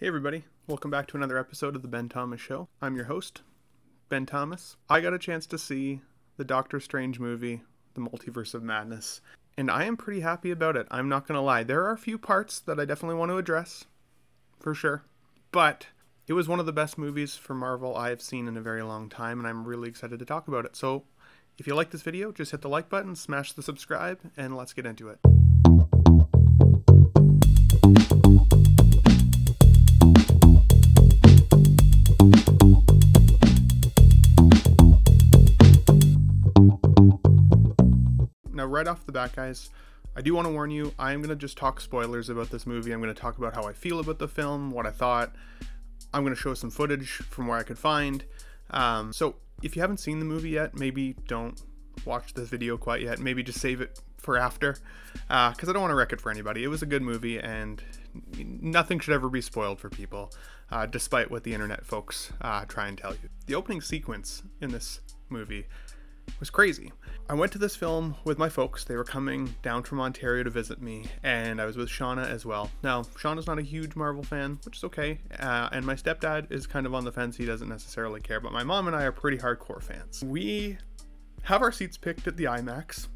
Hey everybody, welcome back to another episode of the Ben Thomas Show. I'm your host, Ben Thomas. I got a chance to see the Doctor Strange movie, The Multiverse of Madness, and I am pretty happy about it. I'm not going to lie. There are a few parts that I definitely want to address, for sure, but it was one of the best movies for Marvel I have seen in a very long time, and I'm really excited to talk about it. So if you like this video, just hit the like button, smash the subscribe, and let's get into it. Now, right off the bat, guys, I do want to warn you, I'm going to just talk spoilers about this movie. I'm going to talk about how I feel about the film, what I thought. I'm going to show some footage from where I could find. So if you haven't seen the movie yet, maybe don't watch this video quite yet. Maybe just save it for after, because I don't want to wreck it for anybody. It was a good movie, and nothing should ever be spoiled for people, despite what the internet folks try and tell you. The opening sequence in this movie was crazy. I went to this film with my folks. They were coming down from Ontario to visit me, and I was with Shauna as well. Now, Shauna's not a huge Marvel fan, which is okay, and my stepdad is kind of on the fence. He doesn't necessarily care, but my mom and I are pretty hardcore fans. We have our seats picked at the IMAX.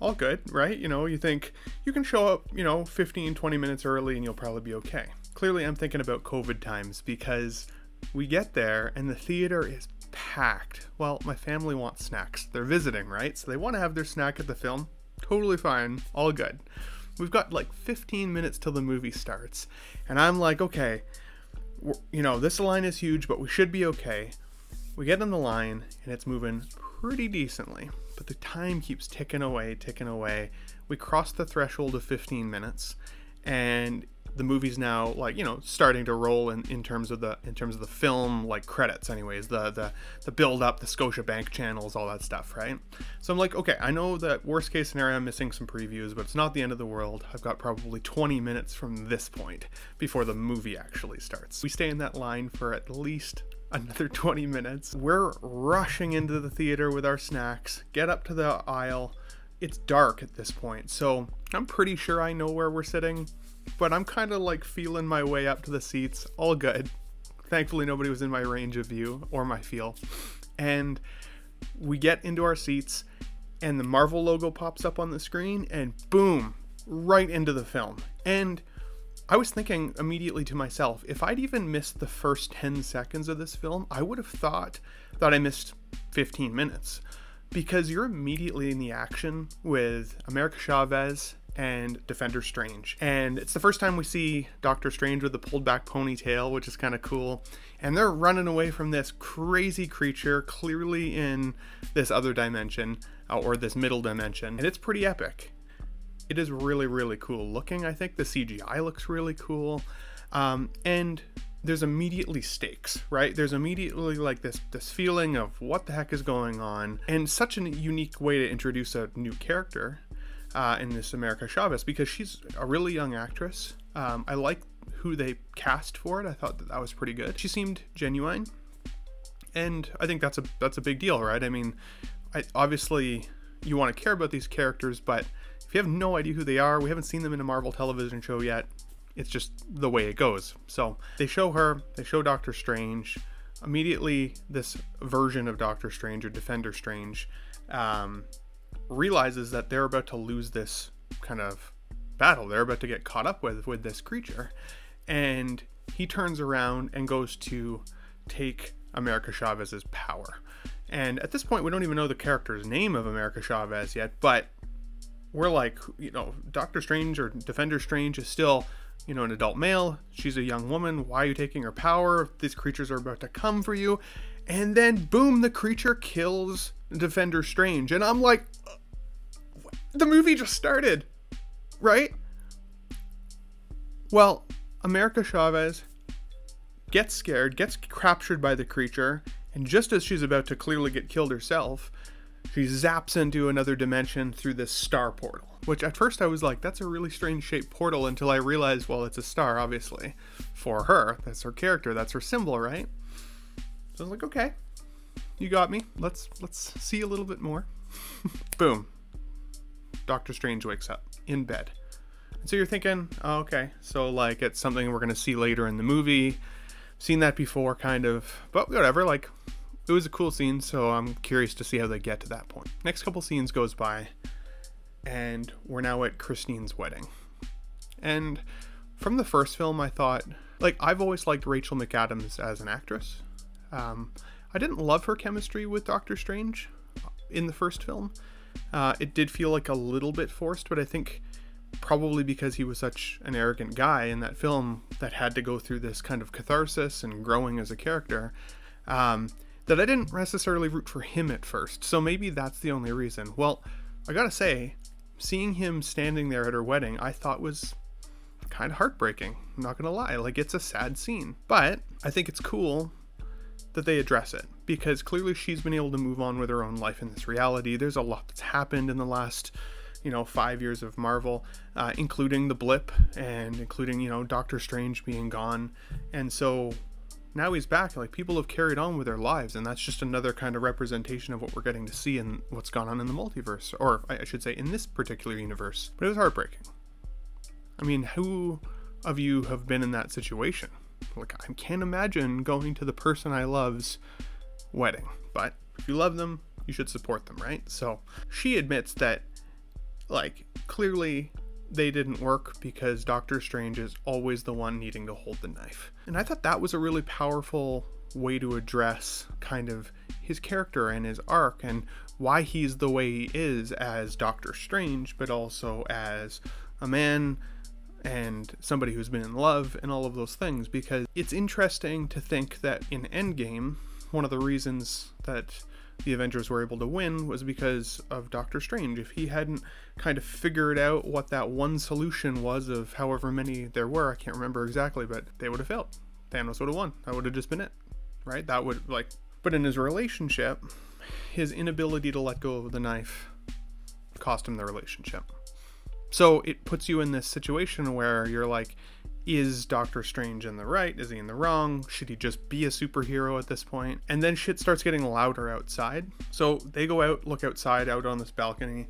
All good, right? You know, you think you can show up, 15, 20 minutes early and you'll probably be okay. Clearly, I'm thinking about COVID times, because we get there and the theater is packed. Well, my family wants snacks. They're visiting, right? So they want to have their snack at the film. Totally fine. All good. We've got like 15 minutes till the movie starts. And I'm like, okay, this line is huge, but we should be okay. We get in the line and it's moving pretty decently, but the time keeps ticking away. We cross the threshold of 15 minutes and the movie's now starting to roll in terms of the film, like credits anyways, the build up, the Scotiabank channels, all that stuff, right? So I'm like, okay, I know that worst case scenario I'm missing some previews, but it's not the end of the world. I've got probably 20 minutes from this point before the movie actually starts. We stay in that line for at least another 20 minutes. We're rushing into the theater with our snacks, get up to the aisle. It's dark at this point, so I'm pretty sure I know where we're sitting, but I'm kind of like feeling my way up to the seats. All good. Thankfully, nobody was in my range of view or my feel. And we get into our seats and the Marvel logo pops up on the screen and boom, right into the film. And I was thinking immediately to myself, if I'd even missed the first 10 seconds of this film, I would have thought that I missed 15 minutes, because you're immediately in the action with America Chavez and Defender Strange. And it's the first time we see Doctor Strange with the pulled back ponytail, which is kind of cool. And they're running away from this crazy creature, clearly in this other dimension, or this middle dimension. And it's pretty epic. It is really, really cool looking. I think the CGI looks really cool. And there's immediately stakes, right? There's immediately like this feeling of what the heck is going on. And such a unique way to introduce a new character in this America Chavez, because she's a really young actress. I like who they cast for it. I thought that was pretty good. She seemed genuine, and I think that's a big deal, right? I mean, obviously you want to care about these characters, but if you have no idea who they are, we haven't seen them in a Marvel television show yet, it's just the way it goes. So they show her, they show Doctor Strange. Immediately, this version of Doctor Strange, or Defender Strange, realizes that they're about to lose this kind of battle. They're about to get caught up with this creature. And he turns around and goes to take America Chavez's power. And at this point, we don't even know the character's name of America Chavez yet, but we're like, Doctor Strange or Defender Strange is still, an adult male. She's a young woman. Why are you taking her power? These creatures are about to come for you. And then boom, the creature kills Defender Strange. And I'm like, the movie just started, right? Well, America Chavez gets scared, gets captured by the creature, and just as she's about to clearly get killed herself, she zaps into another dimension through this star portal. Which at first I was like, that's a really strange shaped portal, until I realized, well, it's a star, obviously. For her, that's her character, that's her symbol, right? So I was like, okay, you got me. Let's see a little bit more. Boom. Doctor Strange wakes up in bed. And so you're thinking, oh, okay, so like it's something we're gonna see later in the movie. Seen that before, kind of, but whatever. Like, it was a cool scene, so I'm curious to see how they get to that point. Next couple scenes goes by, and we're now at Christine's wedding. And from the first film, I thought, like, I've always liked Rachel McAdams as an actress. I didn't love her chemistry with Doctor Strange in the first film. It did feel like a little bit forced, but I think probably because he was such an arrogant guy in that film that had to go through this kind of catharsis and growing as a character, that I didn't necessarily root for him at first. So maybe that's the only reason. Well, I gotta say, seeing him standing there at her wedding, I thought was kind of heartbreaking. I'm not gonna lie, like, it's a sad scene, but I think it's cool that they address it, because clearly she's been able to move on with her own life in this reality. There's a lot that's happened in the last 5 years of Marvel, including the blip and including, Doctor Strange being gone. And so now he's back. Like, people have carried on with their lives, and that's just another kind of representation of what we're getting to see in what's gone on in the multiverse, or I should say in this particular universe. But it was heartbreaking. I mean, who of you have been in that situation? Like, I can't imagine going to the person I love's wedding, but if you love them, you should support them, right? So she admits that, like, clearly they didn't work because Doctor Strange is always the one needing to hold the knife. And I thought that was a really powerful way to address kind of his character and his arc and why he's the way he is as Doctor Strange, but also as a man and somebody who's been in love and all of those things. Because it's interesting to think that in Endgame, one of the reasons that the Avengers were able to win was because of Doctor Strange. If he hadn't kind of figured out what that one solution was of however many there were, I can't remember exactly, but they would have failed. Thanos would have won. That would have just been it, right? That would, like, but in his relationship, his inability to let go of the knife cost him the relationship. So it puts you in this situation where you're like, is Doctor Strange in the right? Is he in the wrong? Should he just be a superhero at this point? And then shit starts getting louder outside. So they go out, look outside, out on this balcony,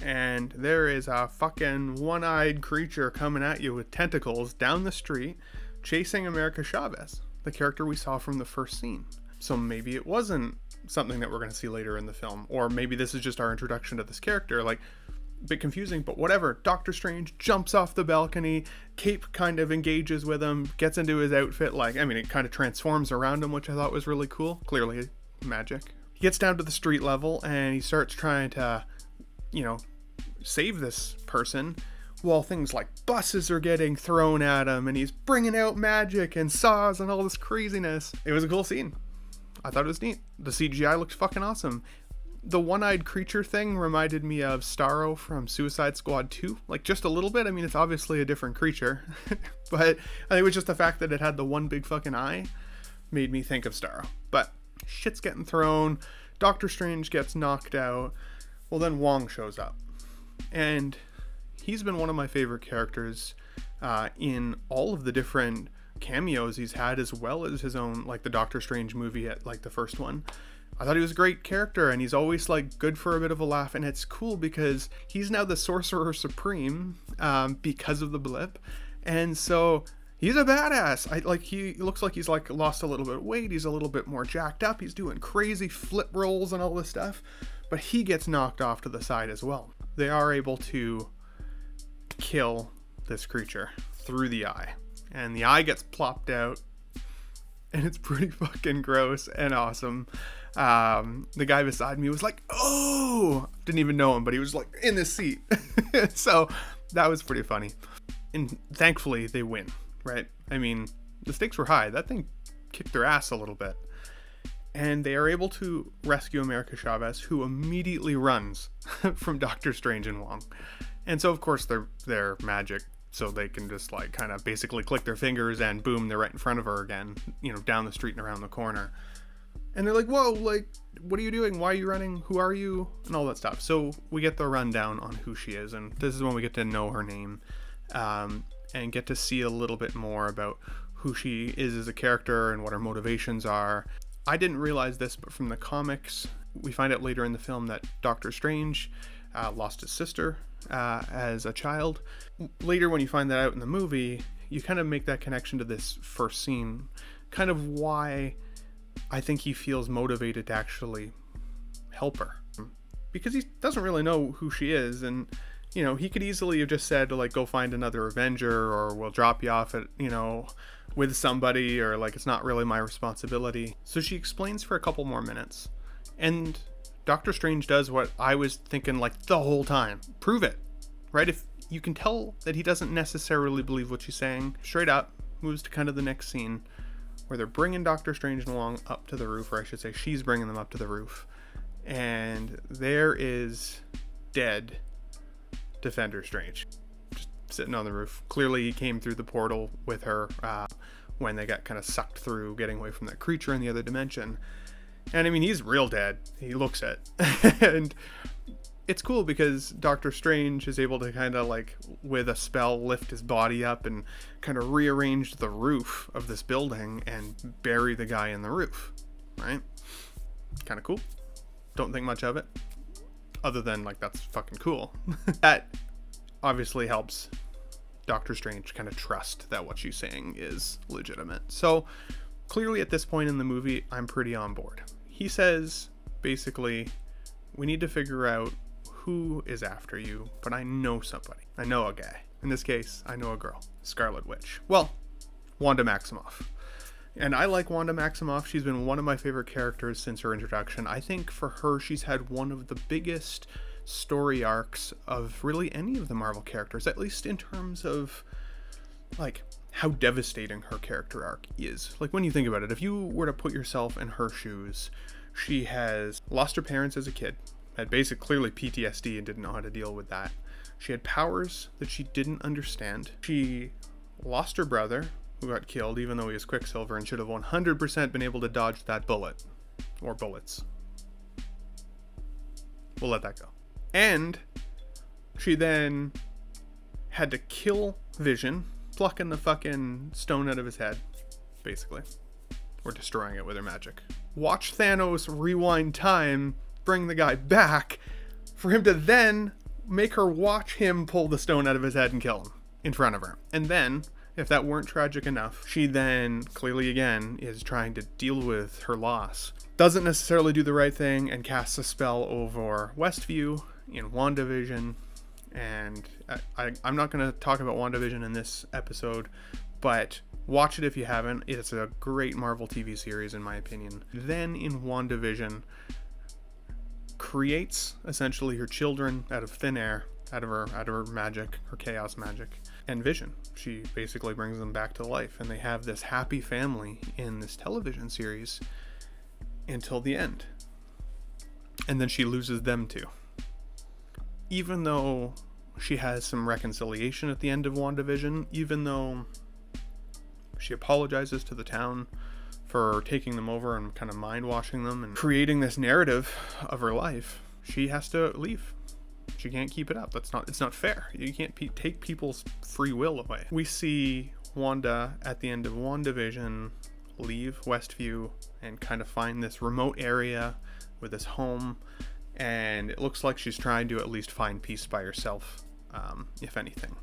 and there is a fucking one-eyed creature coming at you with tentacles down the street, chasing America Chavez, the character we saw from the first scene. So maybe it wasn't something that we're going to see later in the film, or maybe this is just our introduction to this character. Like, bit confusing, but whatever. Doctor Strange jumps off the balcony, Cape kind of engages with him, gets into his outfit, like, I mean, it kind of transforms around him, which I thought was really cool. Clearly magic. He gets down to the street level and he starts trying to, save this person, while things like buses are getting thrown at him, and he's bringing out magic and saws and all this craziness. It was a cool scene. I thought it was neat. The CGI looked fucking awesome. The one-eyed creature thing reminded me of Starro from Suicide Squad 2, like, just a little bit. I mean, it's obviously a different creature, but I think it was just the fact that it had the one big fucking eye made me think of Starro. But shit's getting thrown, Doctor Strange gets knocked out, well, then Wong shows up, and he's been one of my favorite characters in all of the different cameos he's had, as well as his own, like, the Doctor Strange movie at, like, the first one. I thought he was a great character, and he's always, like, good for a bit of a laugh, and it's cool because he's now the Sorcerer Supreme because of the blip, and so he's a badass. He looks like he's, like, lost a little bit of weight, he's a little bit more jacked up, he's doing crazy flip rolls and all this stuff, but he gets knocked off to the side as well. They are able to kill this creature through the eye, and the eye gets plopped out, and it's pretty fucking gross and awesome. The guy beside me was like, oh, didn't even know him, but he was like in this seat. So that was pretty funny. And thankfully they win, right? I mean, the stakes were high. That thing kicked their ass a little bit. And they are able to rescue America Chavez, who immediately runs from Doctor Strange and Wong. And so, of course, they're magic, so they can just, like, kind of basically click their fingers and boom, they're right in front of her again, down the street and around the corner. And they're like, whoa, like, what are you doing? Why are you running? Who are you? And all that stuff. So we get the rundown on who she is, and this is when we get to know her name, and get to see a little bit more about who she is as a character and what her motivations are. I didn't realize this, but from the comics, we find out later in the film that Doctor Strange lost his sister as a child. Later, when you find that out in the movie, you kind of make that connection to this first scene, kind of why I think he feels motivated to actually help her, because he doesn't really know who she is. And you know, he could easily have just said, like, go find another Avenger, or we'll drop you off at, you know, with somebody, or like, it's not really my responsibility. So she explains for a couple more minutes, and Doctor Strange does what I was thinking like the whole time. Prove it, right? If you can tell that he doesn't necessarily believe what she's saying, straight up moves to kind of the next scene where they're bringing Doctor Strange along up to the roof, or I should say she's bringing them up to the roof, and there is dead Defender Strange just sitting on the roof. Clearly he came through the portal with her when they got kind of sucked through, getting away from that creature in the other dimension. And I mean, he's real dead. He looks it. And it's cool because Doctor Strange is able to kind of like, with a spell, lift his body up and kind of rearrange the roof of this building and bury the guy in the roof, right? Kind of cool. Don't think much of it, other than like, that's fucking cool. That obviously helps Doctor Strange kind of trust that what she's saying is legitimate. So clearly at this point in the movie, I'm pretty on board. He says, basically, we need to figure out who is after you, but I know somebody. I know a guy. In this case, I know a girl. Scarlet Witch. Well, Wanda Maximoff. And I like Wanda Maximoff. She's been one of my favorite characters since her introduction. I think for her, she's had one of the biggest story arcs of really any of the Marvel characters, at least in terms of like how devastating her character arc is. Like, when you think about it, if you were to put yourself in her shoes, she has lost her parents as a kid, had clearly PTSD and didn't know how to deal with that. She had powers that she didn't understand. She lost her brother, who got killed even though he was Quicksilver, and should have 100% been able to dodge that bullet. Or bullets. We'll let that go. And she then had to kill Vision, plucking the fucking stone out of his head, basically. Or destroying it with her magic. Watch Thanos rewind time, bring the guy back, for him to then make her watch him pull the stone out of his head and kill him in front of her. And then, if that weren't tragic enough, she then clearly again is trying to deal with her loss. Doesn't necessarily do the right thing and casts a spell over Westview in WandaVision. And I'm not going to talk about WandaVision in this episode, but watch it if you haven't. It's a great Marvel TV series in my opinion. Then in WandaVision, creates essentially her children out of thin air, out of her magic, her chaos magic, and Vision. She basically brings them back to life, and they have this happy family in this television series until the end. And then she loses them too. Even though she has some reconciliation at the end of WandaVision, even though she apologizes to the town for taking them over and kind of mind washing them and creating this narrative of her life, she has to leave. She can't keep it up. It's not fair. You can't take people's free will away. We see Wanda at the end of WandaVision leave Westview and kind of find this remote area with this home, and it looks like she's trying to at least find peace by herself, if anything.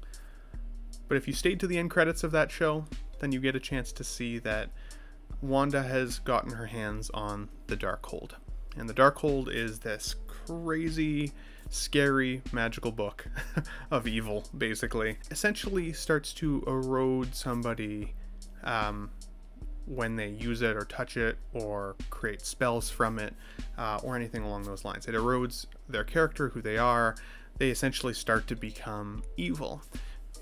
But if you stayed to the end credits of that show, then you get a chance to see that Wanda has gotten her hands on the Darkhold. And the Darkhold is this crazy, scary, magical book of evil, basically. Essentially starts to erode somebody when they use it or touch it or create spells from it, or anything along those lines. It erodes their character, who they are. They essentially start to become evil,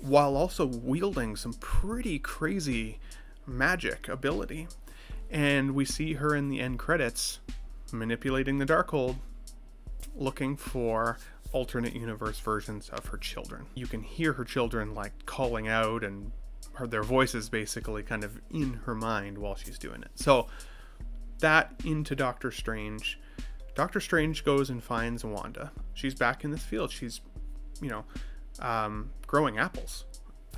while also wielding some pretty crazy magic ability. And we see her in the end credits manipulating the Darkhold, looking for alternate universe versions of her children. You can hear her children like calling out, and their voices basically kind of in her mind while she's doing it. So that into Doctor Strange. Doctor Strange goes and finds Wanda. She's back in this field. She's, growing apples.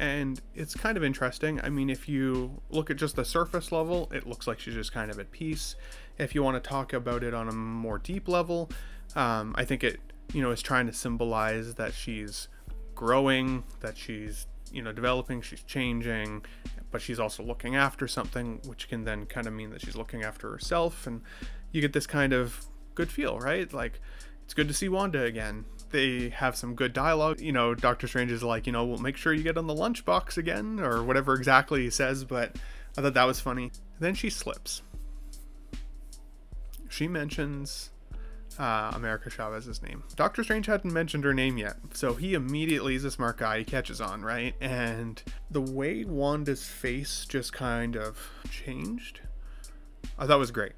And it's kind of interesting. I mean, if you look at just the surface level, it looks like she's just kind of at peace. If you want to talk about it on a more deep level, I think it is trying to symbolize that she's growing, that she's, developing, she's changing, but she's also looking after something, which can then kind of mean that she's looking after herself. And you get this kind of good feel, right? Like, it's good to see Wanda again. They have some good dialogue. Doctor Strange is like, we'll make sure you get on the lunchbox again, or whatever exactly he says, but I thought that was funny. Then she slips. She mentions America Chavez's name. Doctor Strange hadn't mentioned her name yet, so he immediately, is a smart guy, he catches on, right? And the way Wanda's face just kind of changed, I thought was great.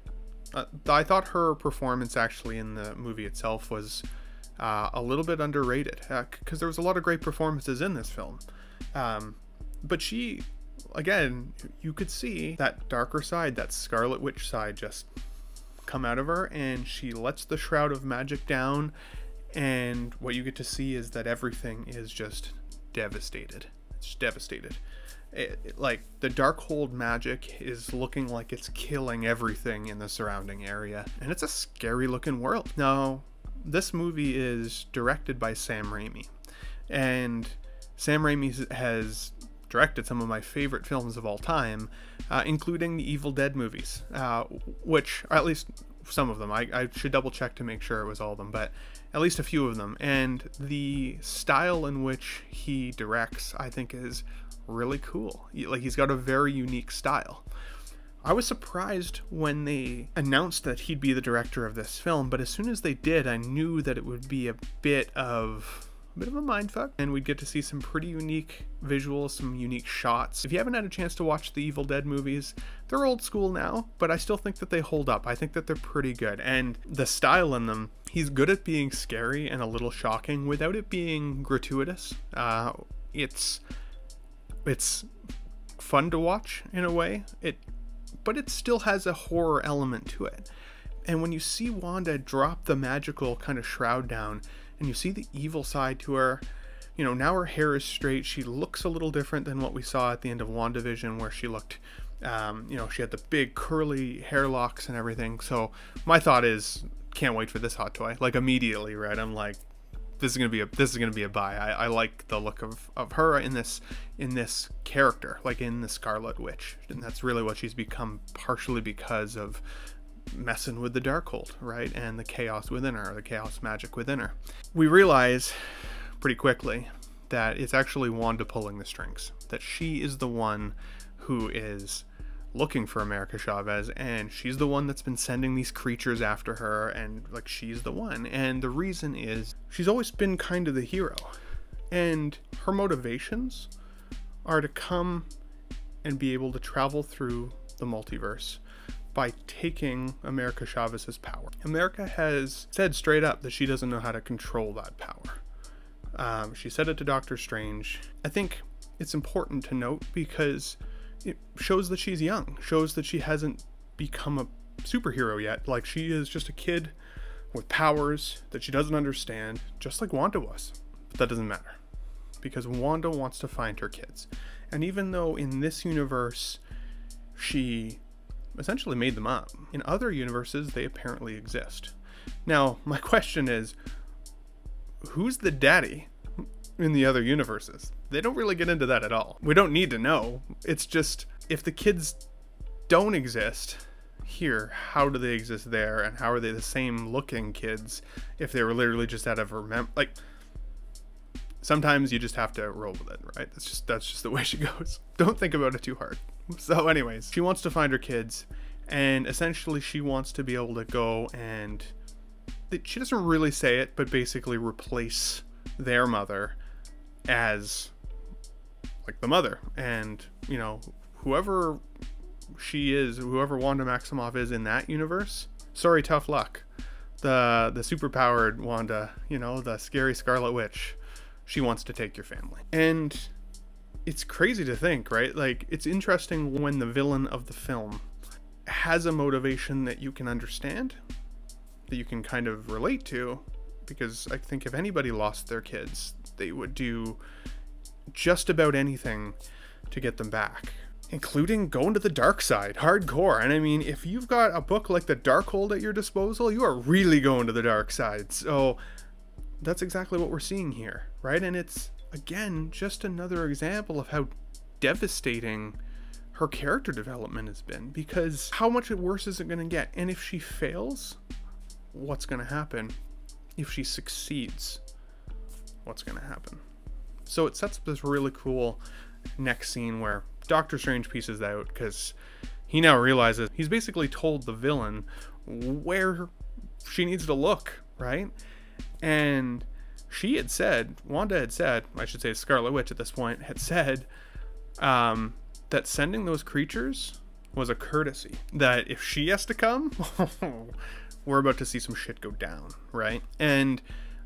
I thought her performance actually in the movie itself was a little bit underrated, because there was a lot of great performances in this film. But she, again, you could see that darker side, that Scarlet Witch side just come out of her, and she lets the shroud of magic down, and what you get to see is that everything is just devastated. It's devastated. Like, the Darkhold magic is looking like it's killing everything in the surrounding area, and it's a scary looking world. Now, this movie is directed by Sam Raimi, and Sam Raimi has directed some of my favorite films of all time, including the Evil Dead movies, which, or at least some of them. I should double check to make sure it was all of them, but at least a few of them. And the style in which he directs, I think, is really cool. Like, he's got a very unique style. I was surprised when they announced that he'd be the director of this film, but as soon as they did, I knew that it would be a bit of a mindfuck, and we'd get to see some pretty unique visuals, some unique shots. If you haven't had a chance to watch the Evil Dead movies, they're old school now, but I still think that they hold up. I think that they're pretty good, and the style in them, he's good at being scary and a little shocking without it being gratuitous. It's fun to watch in a way, but it still has a horror element to it. And when you see Wanda drop the magical kind of shroud down, and you see the evil side to her, now her hair is straight. She looks a little different than what we saw at the end of WandaVision, where she looked, she had the big curly hair locks and everything. So my thought is, can't wait for this hot toy. Like, immediately, right? I'm like, this is gonna be a buy. I like the look of her in this character, like in the Scarlet Witch, and that's really what she's become, partially because of messing with the Darkhold, right? And the chaos within her, the chaos magic within her. We realize pretty quickly that it's actually Wanda pulling the strings, that she is the one who is looking for America Chavez, and she's the one that's been sending these creatures after her, and like, she's the one. And the reason is she's always been kind of the hero, and her motivations are to come and be able to travel through the multiverse by taking America Chavez's power. America has said straight up that she doesn't know how to control that power. She said it to Doctor Strange. I think it's important to note because it shows that she's young, shows that she hasn't become a superhero yet. Like, she is just a kid with powers that she doesn't understand, just like Wanda was. But that doesn't matter, because Wanda wants to find her kids. And even though in this universe she essentially made them up, in other universes they apparently exist. Now, my question is, who's the daddy in the other universes? They don't really get into that at all. We don't need to know. It's just, if the kids don't exist here, how do they exist there? And how are they the same looking kids if they were literally just out of like, sometimes you just have to roll with it, right? That's just the way she goes. Don't think about it too hard. So anyways, she wants to find her kids, and essentially she wants to be able to go and, she doesn't really say it, but basically replace their mother as like the mother. And whoever she is, whoever Wanda Maximoff is in that universe, sorry, tough luck. The superpowered Wanda, the scary Scarlet Witch, she wants to take your family. And it's crazy to think, right? Like, it's interesting when the villain of the film has a motivation that you can understand, that you can kind of relate to, because I think if anybody lost their kids, they would do just about anything to get them back, including going to the dark side, hardcore. And I mean, if you've got a book like the Darkhold at your disposal, you are really going to the dark side. So that's exactly what we're seeing here, right? And it's, again, just another example of how devastating her character development has been, because how much worse is it going to get? And if she fails, what's going to happen? If she succeeds, what's going to happen? So it sets up this really cool next scene where Doctor Strange pieces out, because he now realizes he's basically told the villain where she needs to look, right? And she had said, Wanda had said, I should say Scarlet Witch at this point, had said that sending those creatures was a courtesy. That if she has to come, we're about to see some shit go down, right? And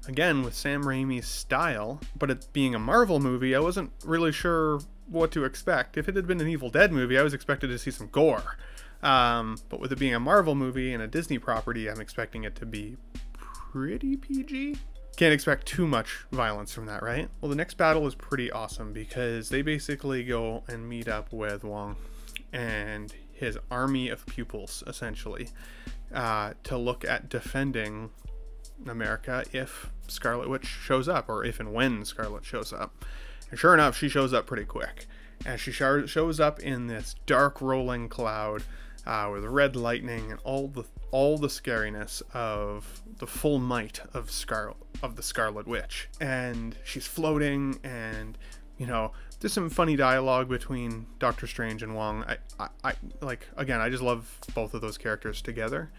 again, with Sam Raimi's style, but it being a Marvel movie, I wasn't really sure what to expect. If it had been an Evil Dead movie, I was expected to see some gore. But with it being a Marvel movie and a Disney property, I'm expecting it to be pretty PG. Can't expect too much violence from that, right? Well, the next battle is pretty awesome because they basically go and meet up with Wong and his army of pupils, essentially, to look at defending America if Scarlet Witch shows up, or if and when Scarlet shows up. And sure enough, she shows up pretty quick. And she shows up in this dark rolling cloud with red lightning and all the scariness of the full might of the Scarlet Witch. And she's floating, and you know, there's some funny dialogue between Doctor Strange and Wong. I like, again, I just love both of those characters together.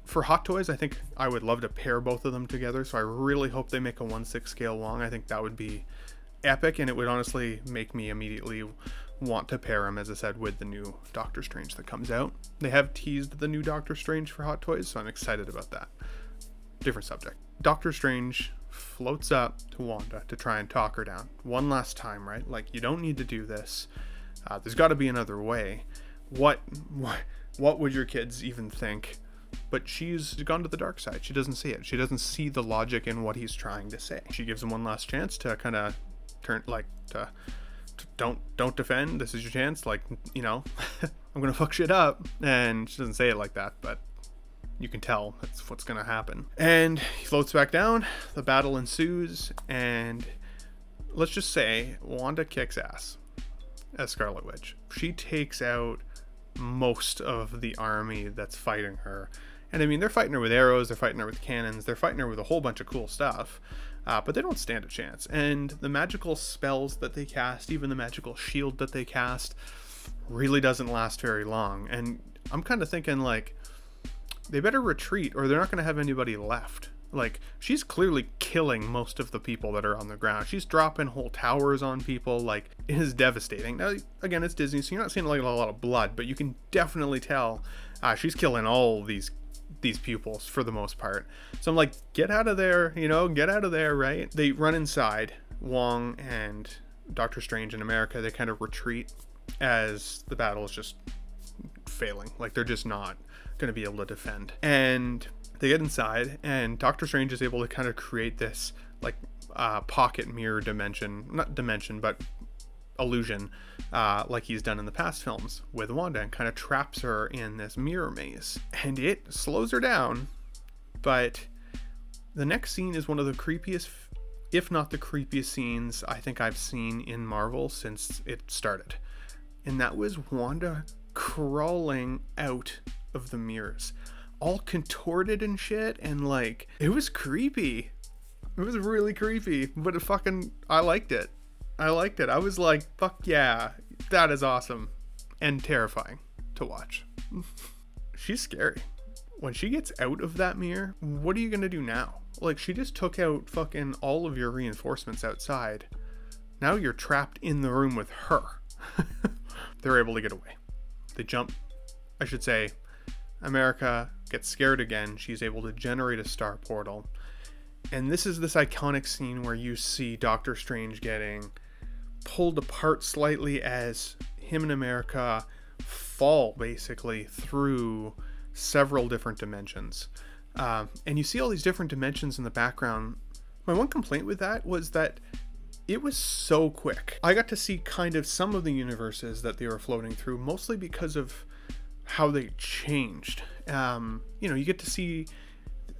For Hot Toys, I think I would love to pair both of them together, so I really hope they make a 1/6 scale Wong. I think that would be epic, and it would honestly make me immediately want to pair him, as I said, with the new Doctor Strange that comes out. They have teased the new Doctor Strange for Hot Toys, so I'm excited about that. Different subject. Doctor Strange floats up to Wanda to try and talk her down one last time, right? Like, you don't need to do this. There's got to be another way. What would your kids even think? But she's gone to the dark side. She doesn't see it. She doesn't see the logic in what he's trying to say. She gives him one last chance to kind of turn, like, to don't defend. This is your chance. Like, you know, I'm gonna fuck shit up. And she doesn't say it like that, but you can tell that's what's gonna happen. And he floats back down. The battle ensues, and let's just say Wanda kicks ass as Scarlet Witch. She takes out most of the army that's fighting her. And I mean, they're fighting her with arrows, they're fighting her with cannons, they're fighting her with a whole bunch of cool stuff. But they don't stand a chance. And the magical spells that they cast, even the magical shield that they cast, really doesn't last very long. And I'm kind of thinking, like, they better retreat or they're not going to have anybody left. Like, she's clearly killing most of the people that are on the ground. She's dropping whole towers on people. Like, it is devastating. Now, again, it's Disney, so you're not seeing like a lot of blood, but you can definitely tell she's killing all these pupils for the most part. So I'm like, get out of there, you know, get out of there, right? They run inside. Wong and Doctor Strange in America, they kind of retreat as the battle is just failing. Like, they're just not going to be able to defend. And they get inside, and Doctor Strange is able to kind of create this like pocket mirror dimension, not dimension, but illusion, like he's done in the past films with Wanda, and kind of traps her in this mirror maze. And it slows her down, but the next scene is one of the creepiest, if not the creepiest scenes I think I've seen in Marvel since it started. And that was Wanda crawling out of the mirrors, all contorted and shit, and like, it was creepy. It was really creepy, but I liked it. I was like, fuck yeah, that is awesome and terrifying to watch. She's scary. When she gets out of that mirror, what are you gonna do now? Like, she just took out fucking all of your reinforcements outside. Now you're trapped in the room with her. They're able to get away. They jump, I should say, America gets scared again. She's able to generate a star portal. And this is this iconic scene where you see Doctor Strange getting pulled apart slightly as him and America fall basically through several different dimensions. And you see all these different dimensions in the background. My one complaint with that was that it was so quick. I got to see kind of some of the universes that they were floating through, mostly because of how they changed. You know, you get to see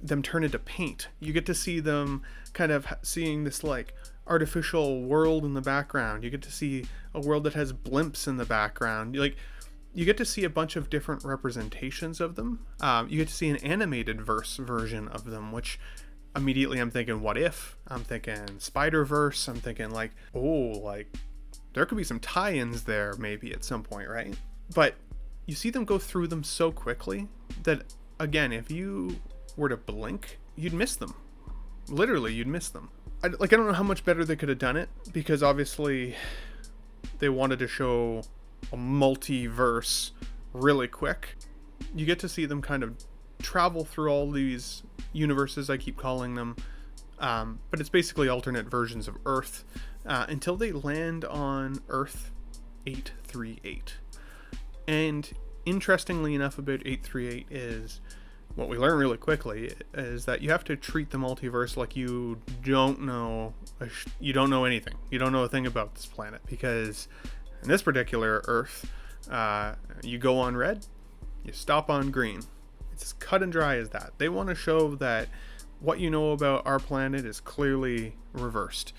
them turn into paint. You get to see them kind of seeing this like artificial world in the background. You get to see a world that has blimps in the background. You get to see a bunch of different representations of them. You get to see an animated version of them, which immediately I'm thinking, what if? I'm thinking Spider-Verse. I'm thinking like, oh, like there could be some tie-ins there maybe at some point, right? But you see them go through them so quickly that, again, if you were to blink, you'd miss them. Literally, you'd miss them. I don't know how much better they could have done it, because obviously they wanted to show a multiverse really quick. You get to see them kind of travel through all these universes, I keep calling them, but it's basically alternate versions of Earth, until they land on Earth 838. And interestingly enough about 838 is, what we learn really quickly is that you have to treat the multiverse like you don't know anything. You don't know a thing about this planet, because in this particular Earth, you go on red, you stop on green. It's as cut and dry as that. They want to show that what you know about our planet is clearly reversed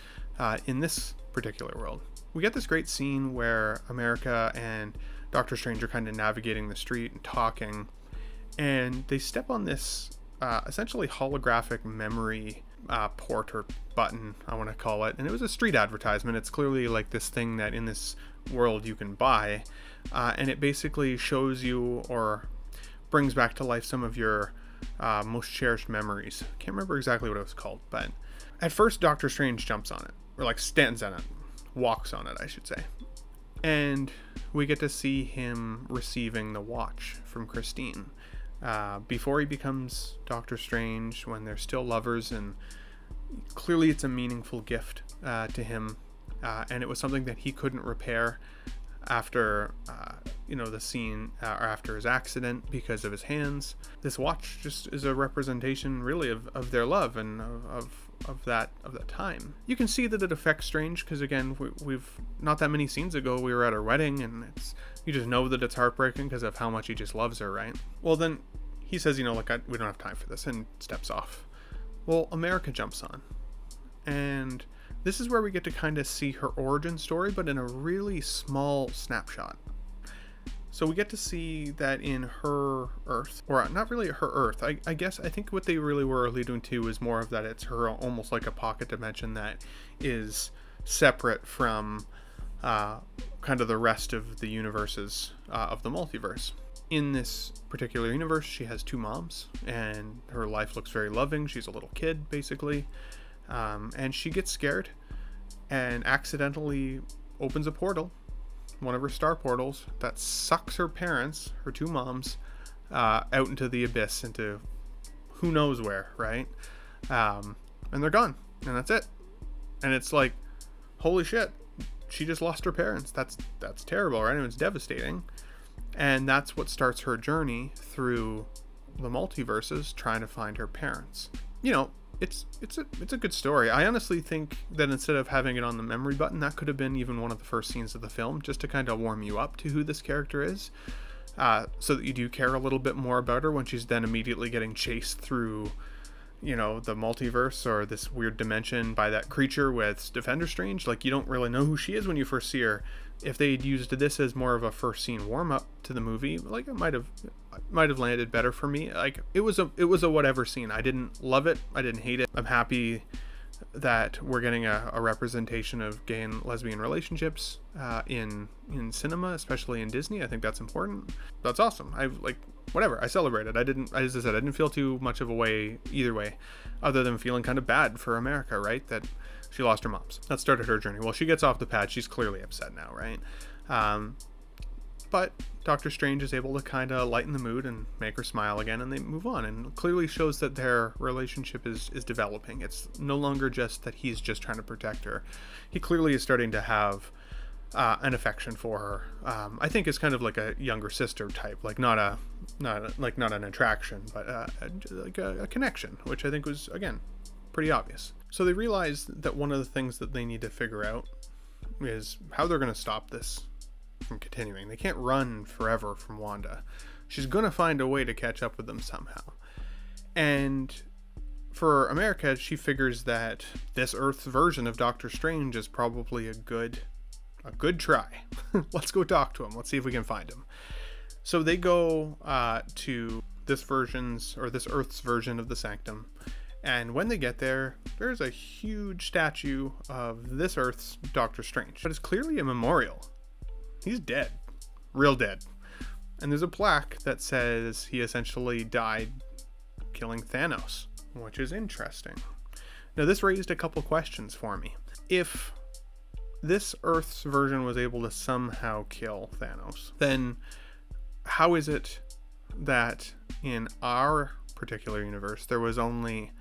in this particular world. We get this great scene where America and Doctor Strange are kind of navigating the street and talking, and they step on this essentially holographic memory port or button, I want to call it. And it was a street advertisement. It's clearly like this thing that in this world you can buy, and it basically shows you or brings back to life some of your most cherished memories. Can't remember exactly what it was called, but at first Doctor Strange jumps on it, or like stands on it, walks on it, I should say. And we get to see him receiving the watch from Christine before he becomes Doctor Strange, when they're still lovers, and clearly it's a meaningful gift to him, and it was something that he couldn't repair after the scene or after his accident because of his hands. This watch just is a representation really of their love and of that time. You can see that it affects Strange because, again, we've not that many scenes ago we were at her wedding, and you just know that it's heartbreaking because of how much he just loves her, right? Well, then he says, we don't have time for this, and steps off. Well, America jumps on, and this is where we get to kind of see her origin story, but in a really small snapshot. So we get to see that in her Earth, or not really her Earth, I guess, I think what they really were alluding to is more of that it's her almost like a pocket dimension that is separate from kind of the rest of the universes of the multiverse. In this particular universe, she has two moms, and her life looks very loving. She's a little kid, basically. And she gets scared and accidentally opens a portal, one of her star portals, that sucks her parents, her two moms, out into the abyss, into who knows where, right? And they're gone, and that's it. And it's like, holy shit, she just lost her parents. That's terrible, right? And it's devastating. And that's what starts her journey through the multiverses, trying to find her parents. It's a good story. I honestly think that instead of having it on the memory button, that could have been even one of the first scenes of the film, just to kind of warm you up to who this character is, so that you do care a little bit more about her when she's then immediately getting chased through, the multiverse or this weird dimension by that creature with Defender Strange. Like, you don't really know who she is when you first see her. If they'd used this as more of a first scene warm up to the movie, like, it might have landed better for me. Like, it was a whatever scene. I didn't love it. I didn't hate it. I'm happy that we're getting a representation of gay and lesbian relationships in cinema, especially in Disney. I think that's important. That's awesome. I celebrated. As I said, I didn't feel too much of a way either way, other than feeling kind of bad for America, right? That she lost her moms. That started her journey. Well, she gets off the pad. She's clearly upset now, right? But Doctor Strange is able to kind of lighten the mood and make her smile again, and they move on, and clearly shows that their relationship is developing. It's no longer just that he's just trying to protect her. He clearly is starting to have an affection for her. I think it's kind of like a younger sister type, like not an attraction, but like a connection, which I think was, again, pretty obvious. So they realize that one of the things that they need to figure out is how they're going to stop this from continuing. They can't run forever from Wanda. She's going to find a way to catch up with them somehow. And for America, she figures that this Earth's version of Doctor Strange is probably a good try. Let's go talk to him. Let's see if we can find him. So they go to this Earth's version of the Sanctum. And when they get there, there's a huge statue of this Earth's Doctor Strange. But it's clearly a memorial. He's dead. Real dead. And there's a plaque that says he essentially died killing Thanos, which is interesting. Now, this raised a couple questions for me. If this Earth's version was able to somehow kill Thanos, then how is it that in our particular universe there was only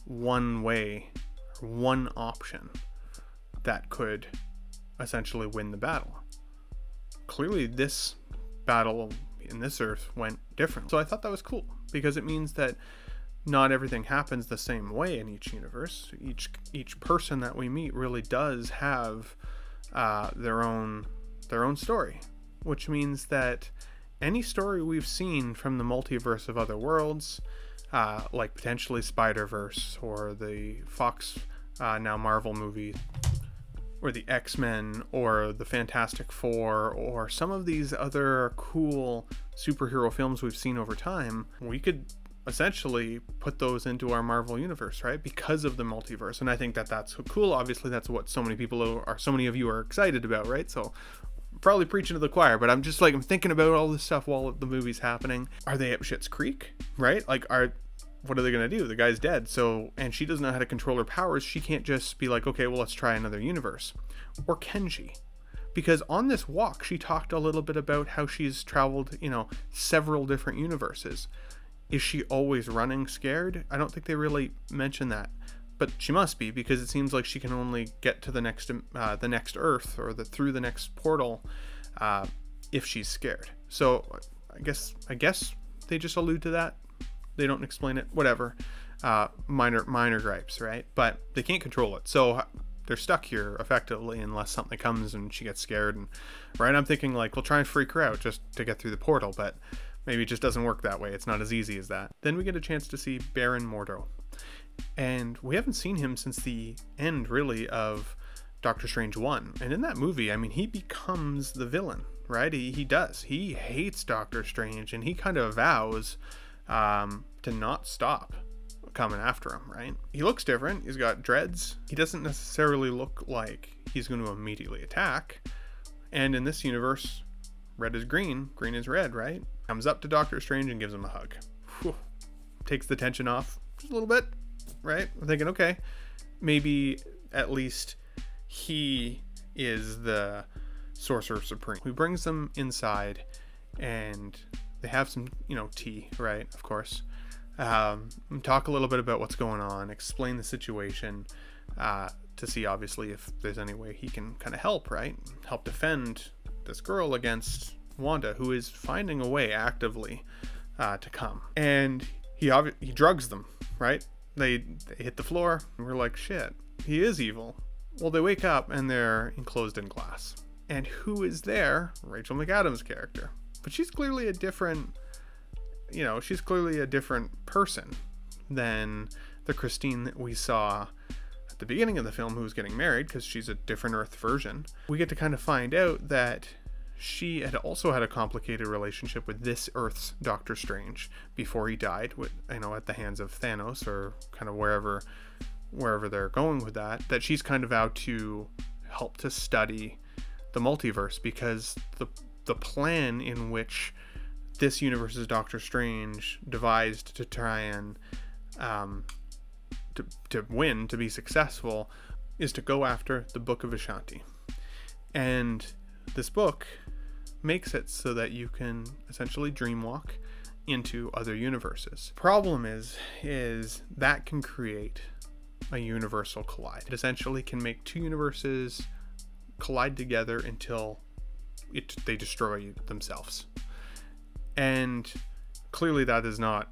one way, or one option that could essentially win the battle? Clearly this battle in this Earth went different. So I thought that was cool, because it means that not everything happens the same way in each universe. Each person that we meet really does have their own story, which means that any story we've seen from the multiverse of other worlds, like potentially Spider-Verse or the Fox now Marvel movie, or the X-Men or the Fantastic Four, or some of these other cool superhero films we've seen over time, we could essentially put those into our Marvel universe, right? Because of the multiverse. And I think that that's cool. Obviously that's what so many of you are excited about, right? So probably preaching to the choir, but I'm thinking about all this stuff while the movie's happening. Are they at Schitt's Creek, right? Like, what are they going to do? The guy's dead. So, and she doesn't know how to control her powers. She can't just be like, okay, well, let's try another universe. Or can she? Because on this walk, she talked a little bit about how she's traveled, several different universes. Is she always running scared? I don't think they really mention that, but she must be, because it seems like she can only get to the next Earth, or through the next portal, if she's scared. So I guess they just allude to that. They don't explain it. Whatever. Minor gripes, right? But they can't control it, so they're stuck here effectively unless something comes and she gets scared. And right, I'm thinking like, we'll try and freak her out just to get through the portal, but maybe it just doesn't work that way. It's not as easy as that. Then we get a chance to see Baron Mordo. And we haven't seen him since the end, really, of Doctor Strange 1. And in that movie, I mean, he becomes the villain, right? He does. He hates Doctor Strange, and he kind of vows to not stop coming after him, right? He looks different. He's got dreads. He doesn't necessarily look like he's going to immediately attack. And in this universe, red is green, green is red, right? Comes up to Doctor Strange and gives him a hug. Whew. Takes the tension off just a little bit, right? I'm thinking, okay, maybe at least he is the Sorcerer Supreme. He brings them inside, and they have some, tea, right? Of course. Talk a little bit about what's going on, explain the situation, to see obviously if there's any way he can kind of help, right? Help defend this girl against Wanda, who is finding a way actively to come. And he drugs them, right? They hit the floor, and we're like, shit, he is evil. Well, they wake up and they're enclosed in glass. And who is there? Rachel McAdams' character. But she's clearly a different person than the Christine that we saw at the beginning of the film, who was getting married, because she's a different Earth version. We get to kind of find out that she had also had a complicated relationship with this Earth's Doctor Strange before he died, at the hands of Thanos, or kind of wherever they're going with that. That she's kind of out to help to study the multiverse, because the plan in which this universe's Doctor Strange devised to try and to be successful is to go after the Book of Vishanti. And this book makes it so that you can essentially dreamwalk into other universes. Problem is that can create a universal collide. It essentially can make two universes collide together until they destroy themselves. And clearly that is not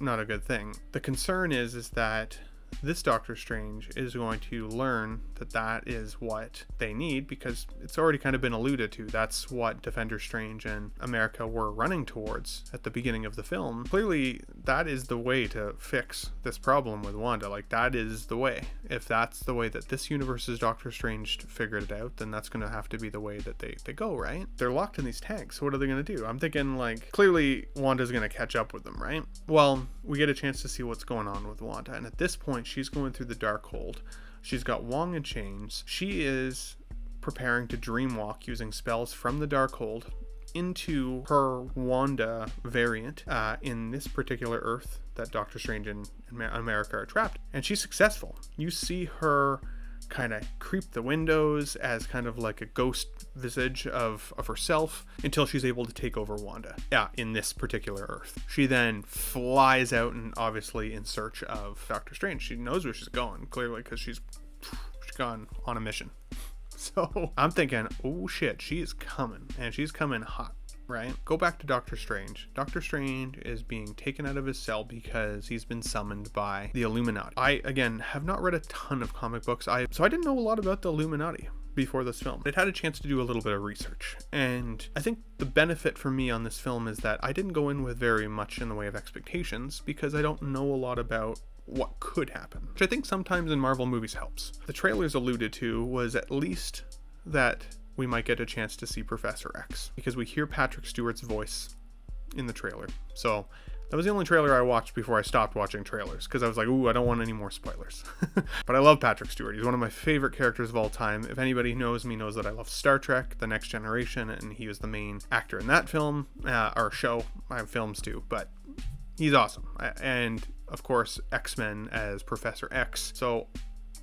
a good thing. The concern is that this Doctor Strange is going to learn that that is what they need, because it's already kind of been alluded to. That's what Defender Strange and America were running towards at the beginning of the film. Clearly, that is the way to fix this problem with Wanda. Like, that is the way. If that's the way that this universe's Doctor Strange figured it out, then that's going to have to be the way that they go, right? They're locked in these tanks. What are they going to do? I'm thinking, like, clearly Wanda's going to catch up with them, right? Well, we get a chance to see what's going on with Wanda, and at this point she's going through the Darkhold. She's got Wong in chains. She is preparing to dreamwalk using spells from the Darkhold into her Wanda variant in this particular Earth that Doctor Strange and America are trapped, and she's successful. You see her kind of creep the windows as kind of like a ghost visage of herself until she's able to take over Wanda in this particular Earth. She then flies out and obviously in search of Doctor Strange. She knows where she's going, clearly, because she's gone on a mission. So I'm thinking, oh shit, she's coming, and she's coming hot. Right? Go back to Doctor Strange. Doctor Strange is being taken out of his cell because he's been summoned by the Illuminati. I, again, have not read a ton of comic books, so I didn't know a lot about the Illuminati before this film. I'd had a chance to do a little bit of research, and I think the benefit for me on this film is that I didn't go in with very much in the way of expectations, because I don't know a lot about what could happen, which I think sometimes in Marvel movies helps. The trailers alluded to was at least that we might get a chance to see Professor X, because we hear Patrick Stewart's voice in the trailer. So that was the only trailer I watched before I stopped watching trailers, because I was like, ooh, I don't want any more spoilers. But I love Patrick Stewart. He's one of my favorite characters of all time. If anybody knows me knows that I love Star Trek, The Next Generation, and he was the main actor in that film, or show. I have films too, but he's awesome. And of course, X-Men as Professor X. So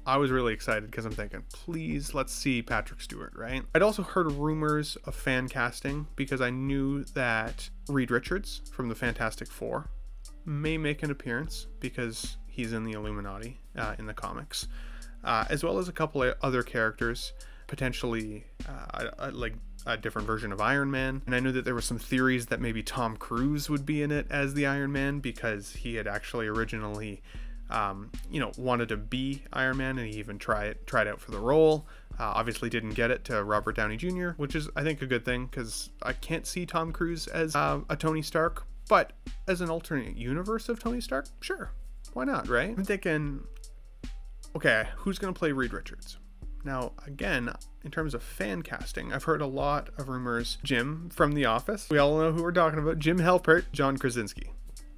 I was really excited because I'm thinking, please, let's see Patrick Stewart, right? I'd also heard rumors of fan casting because I knew that Reed Richards from the Fantastic Four may make an appearance because he's in the Illuminati in the comics, as well as a couple of other characters, potentially like a different version of Iron Man. And I knew that there were some theories that maybe Tom Cruise would be in it as the Iron Man, because he had actually originally wanted to be Iron Man, and he even tried out for the role. Obviously didn't get it to Robert Downey Jr., which is, I think, a good thing, because I can't see Tom Cruise as a Tony Stark, but as an alternate universe of Tony Stark, sure, why not, right? I'm thinking, okay, who's going to play Reed Richards? Now, again, in terms of fan casting, I've heard a lot of rumors. Jim from The Office, we all know who we're talking about, Jim Halpert, John Krasinski.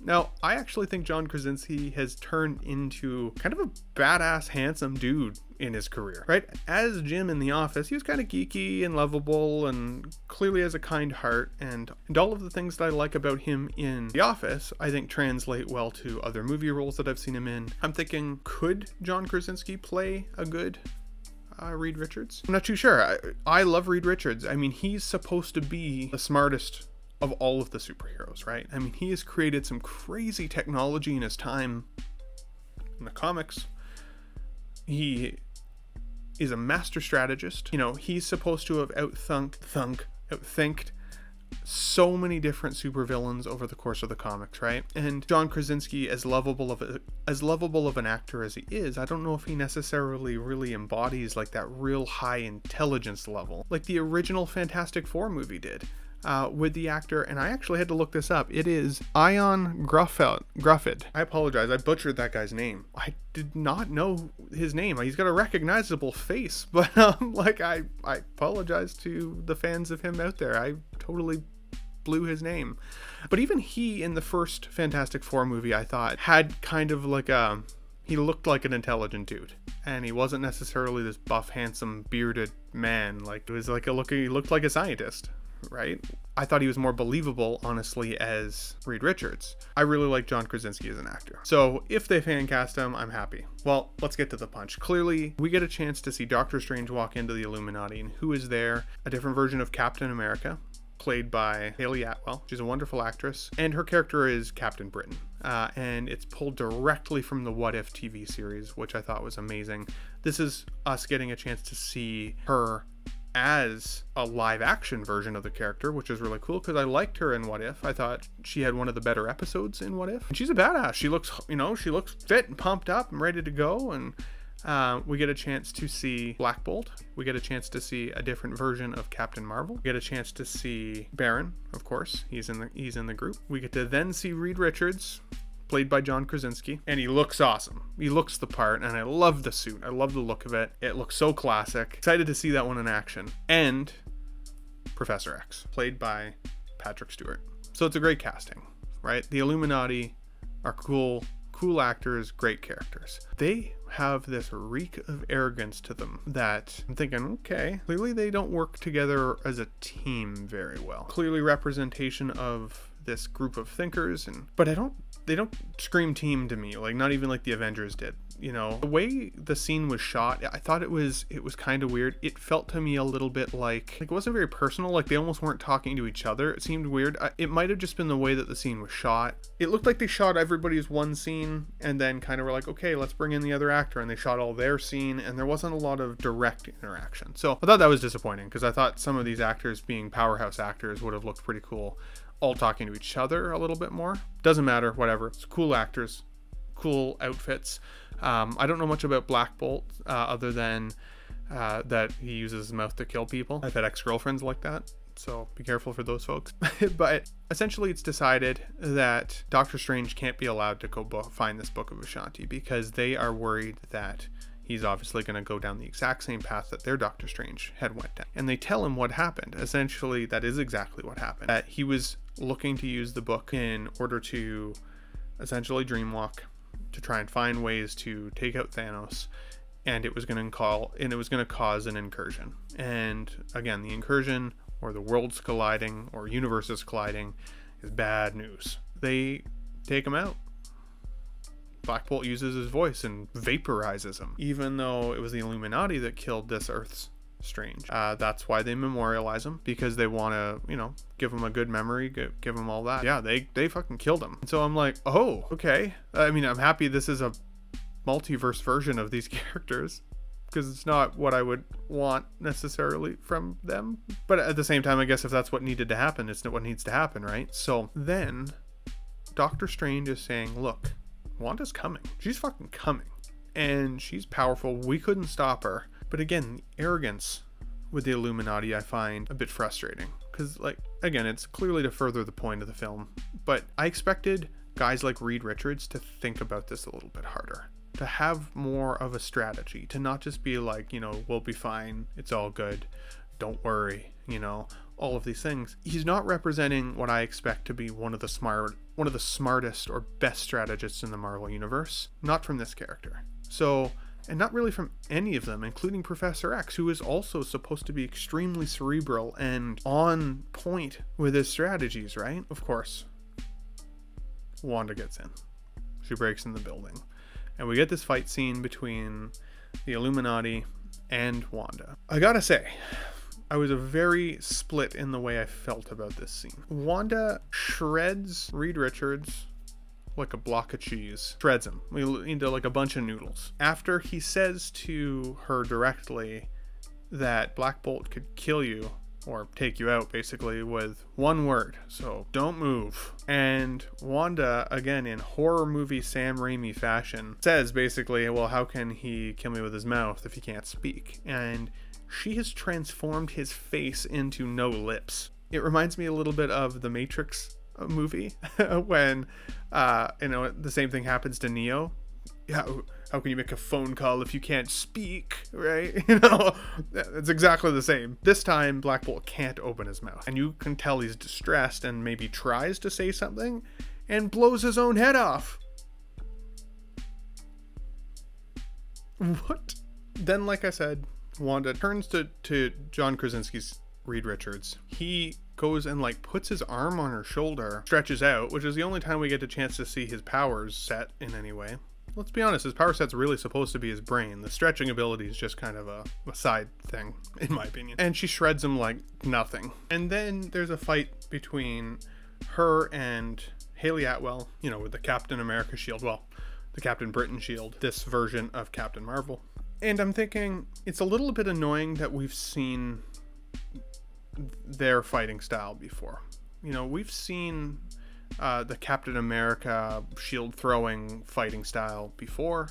Now, I actually think John Krasinski has turned into kind of a badass, handsome dude in his career, right? As Jim in The Office, he was kind of geeky and lovable and clearly has a kind heart, and all of the things that I like about him in The Office, I think translate well to other movie roles that I've seen him in. I'm thinking, could John Krasinski play a good Reed Richards? I'm not too sure. I love Reed Richards. I mean, he's supposed to be the smartest of all of the superheroes, right? I mean, he has created some crazy technology in his time in the comics. He is a master strategist. You know, he's supposed to have outthinked so many different supervillains over the course of the comics, right? And John Krasinski, as lovable of an actor as he is, I don't know if he necessarily really embodies like that real high intelligence level like the original Fantastic Four movie did. With the actor, and I actually had to look this up. It is Ioan Gruffudd. I apologize, I butchered that guy's name. I did not know his name. He's got a recognizable face, but I apologize to the fans of him out there. I totally blew his name. But even he in the first Fantastic Four movie, I thought, had kind of like he looked like an intelligent dude, and he wasn't necessarily this buff, handsome, bearded man. Like, it was like he looked like a scientist, right? I thought he was more believable, honestly, as Reed Richards. I really like John Krasinski as an actor. So if they fan cast him, I'm happy. Well, let's get to the punch. Clearly, we get a chance to see Doctor Strange walk into the Illuminati, and who is there? A different version of Captain America, played by Hayley Atwell. She's a wonderful actress, and her character is Captain Britain. And it's pulled directly from the What If TV series, which I thought was amazing. This is us getting a chance to see her as a live action version of the character, which is really cool because I liked her in What If. I thought she had one of the better episodes in What If. And she's a badass. She looks, she looks fit and pumped up and ready to go. And we get a chance to see Black Bolt. We get a chance to see a different version of Captain Marvel. We get a chance to see Baron, of course. He's in the group. We get to then see Reed Richards, played by John Krasinski, and he looks awesome. He looks the part, and I love the suit. I love the look of it. It looks so classic. Excited to see that one in action. And Professor X, played by Patrick Stewart. So it's a great casting, right? The Illuminati are cool actors, great characters. They have this reek of arrogance to them that I'm thinking, okay, clearly they don't work together as a team very well. Clearly representation of this group of thinkers, but they don't scream team to me, like not even like the Avengers did. The way the scene was shot, I thought it was kind of weird. It felt to me a little bit like it wasn't very personal, like they almost weren't talking to each other. It seemed weird. It might have just been the way that the scene was shot. It looked like they shot everybody's one scene and then kind of were like, okay, let's bring in the other actor, and they shot all their scene, and there wasn't a lot of direct interaction. So I thought that was disappointing because I thought some of these actors, being powerhouse actors, would have looked pretty cool all talking to each other a little bit more. Doesn't matter, whatever. It's cool actors, cool outfits. I don't know much about Black Bolt other than that he uses his mouth to kill people. I've had ex-girlfriends like that, so be careful for those folks. But essentially it's decided that Doctor Strange can't be allowed to go find this Book of Vishanti because they are worried that he's obviously going to go down the exact same path that their Doctor Strange had went down. And they tell him what happened. Essentially, that is exactly what happened. That he was looking to use the book in order to essentially dreamwalk, to try and find ways to take out Thanos, and it was going to cause an incursion. And again, the incursion, or the worlds colliding, or universes colliding, is bad news. They take him out. Black Bolt uses his voice and vaporizes him, even though it was the Illuminati that killed this Earth's Strange. That's why they memorialize him, because they want to, give him a good memory, give him all that. Yeah, they fucking killed him. And so I'm like, oh, okay. I mean, I'm happy this is a multiverse version of these characters, because it's not what I would want necessarily from them. But at the same time, I guess if that's what needed to happen, it's not what needs to happen, right? So then Doctor Strange is saying, look, Wanda's coming. She's fucking coming. And she's powerful. We couldn't stop her. But again, the arrogance with the Illuminati I find a bit frustrating. Because, again, it's clearly to further the point of the film. But I expected guys like Reed Richards to think about this a little bit harder. To have more of a strategy. To not just be like, we'll be fine. It's all good. Don't worry. All of these things. He's not representing what I expect to be one of the smartest or best strategists in the Marvel Universe. Not from this character. So, and not really from any of them, including Professor X, who is also supposed to be extremely cerebral and on point with his strategies, right? Of course, Wanda gets in. She breaks in the building. And we get this fight scene between the Illuminati and Wanda. I gotta say, I was very split in the way I felt about this scene. Wanda shreds Reed Richards like a block of cheese. Shreds him into like a bunch of noodles. After he says to her directly that Black Bolt could kill you, or take you out basically, with one word. So don't move. And Wanda, again in horror movie Sam Raimi fashion, says basically, well, how can he kill me with his mouth if he can't speak? And she has transformed his face into no lips. It reminds me a little bit of the Matrix movie when the same thing happens to Neo. How can you make a phone call if you can't speak, right? It's exactly the same. This time Black Bolt can't open his mouth, and you can tell he's distressed and maybe tries to say something and blows his own head off. What? Then, like I said, Wanda turns to John Krasinski's Reed Richards. He goes and puts his arm on her shoulder, stretches out, which is the only time we get a chance to see his powers set in any way. Let's be honest, his power set's really supposed to be his brain. The stretching ability is just kind of a side thing, in my opinion. And she shreds him like nothing. And then there's a fight between her and Hayley Atwell, with the Captain America shield. Well, the Captain Britain shield, this version of Captain Marvel. And I'm thinking, it's a little bit annoying that we've seen their fighting style before. You know, we've seen the Captain America shield throwing fighting style before.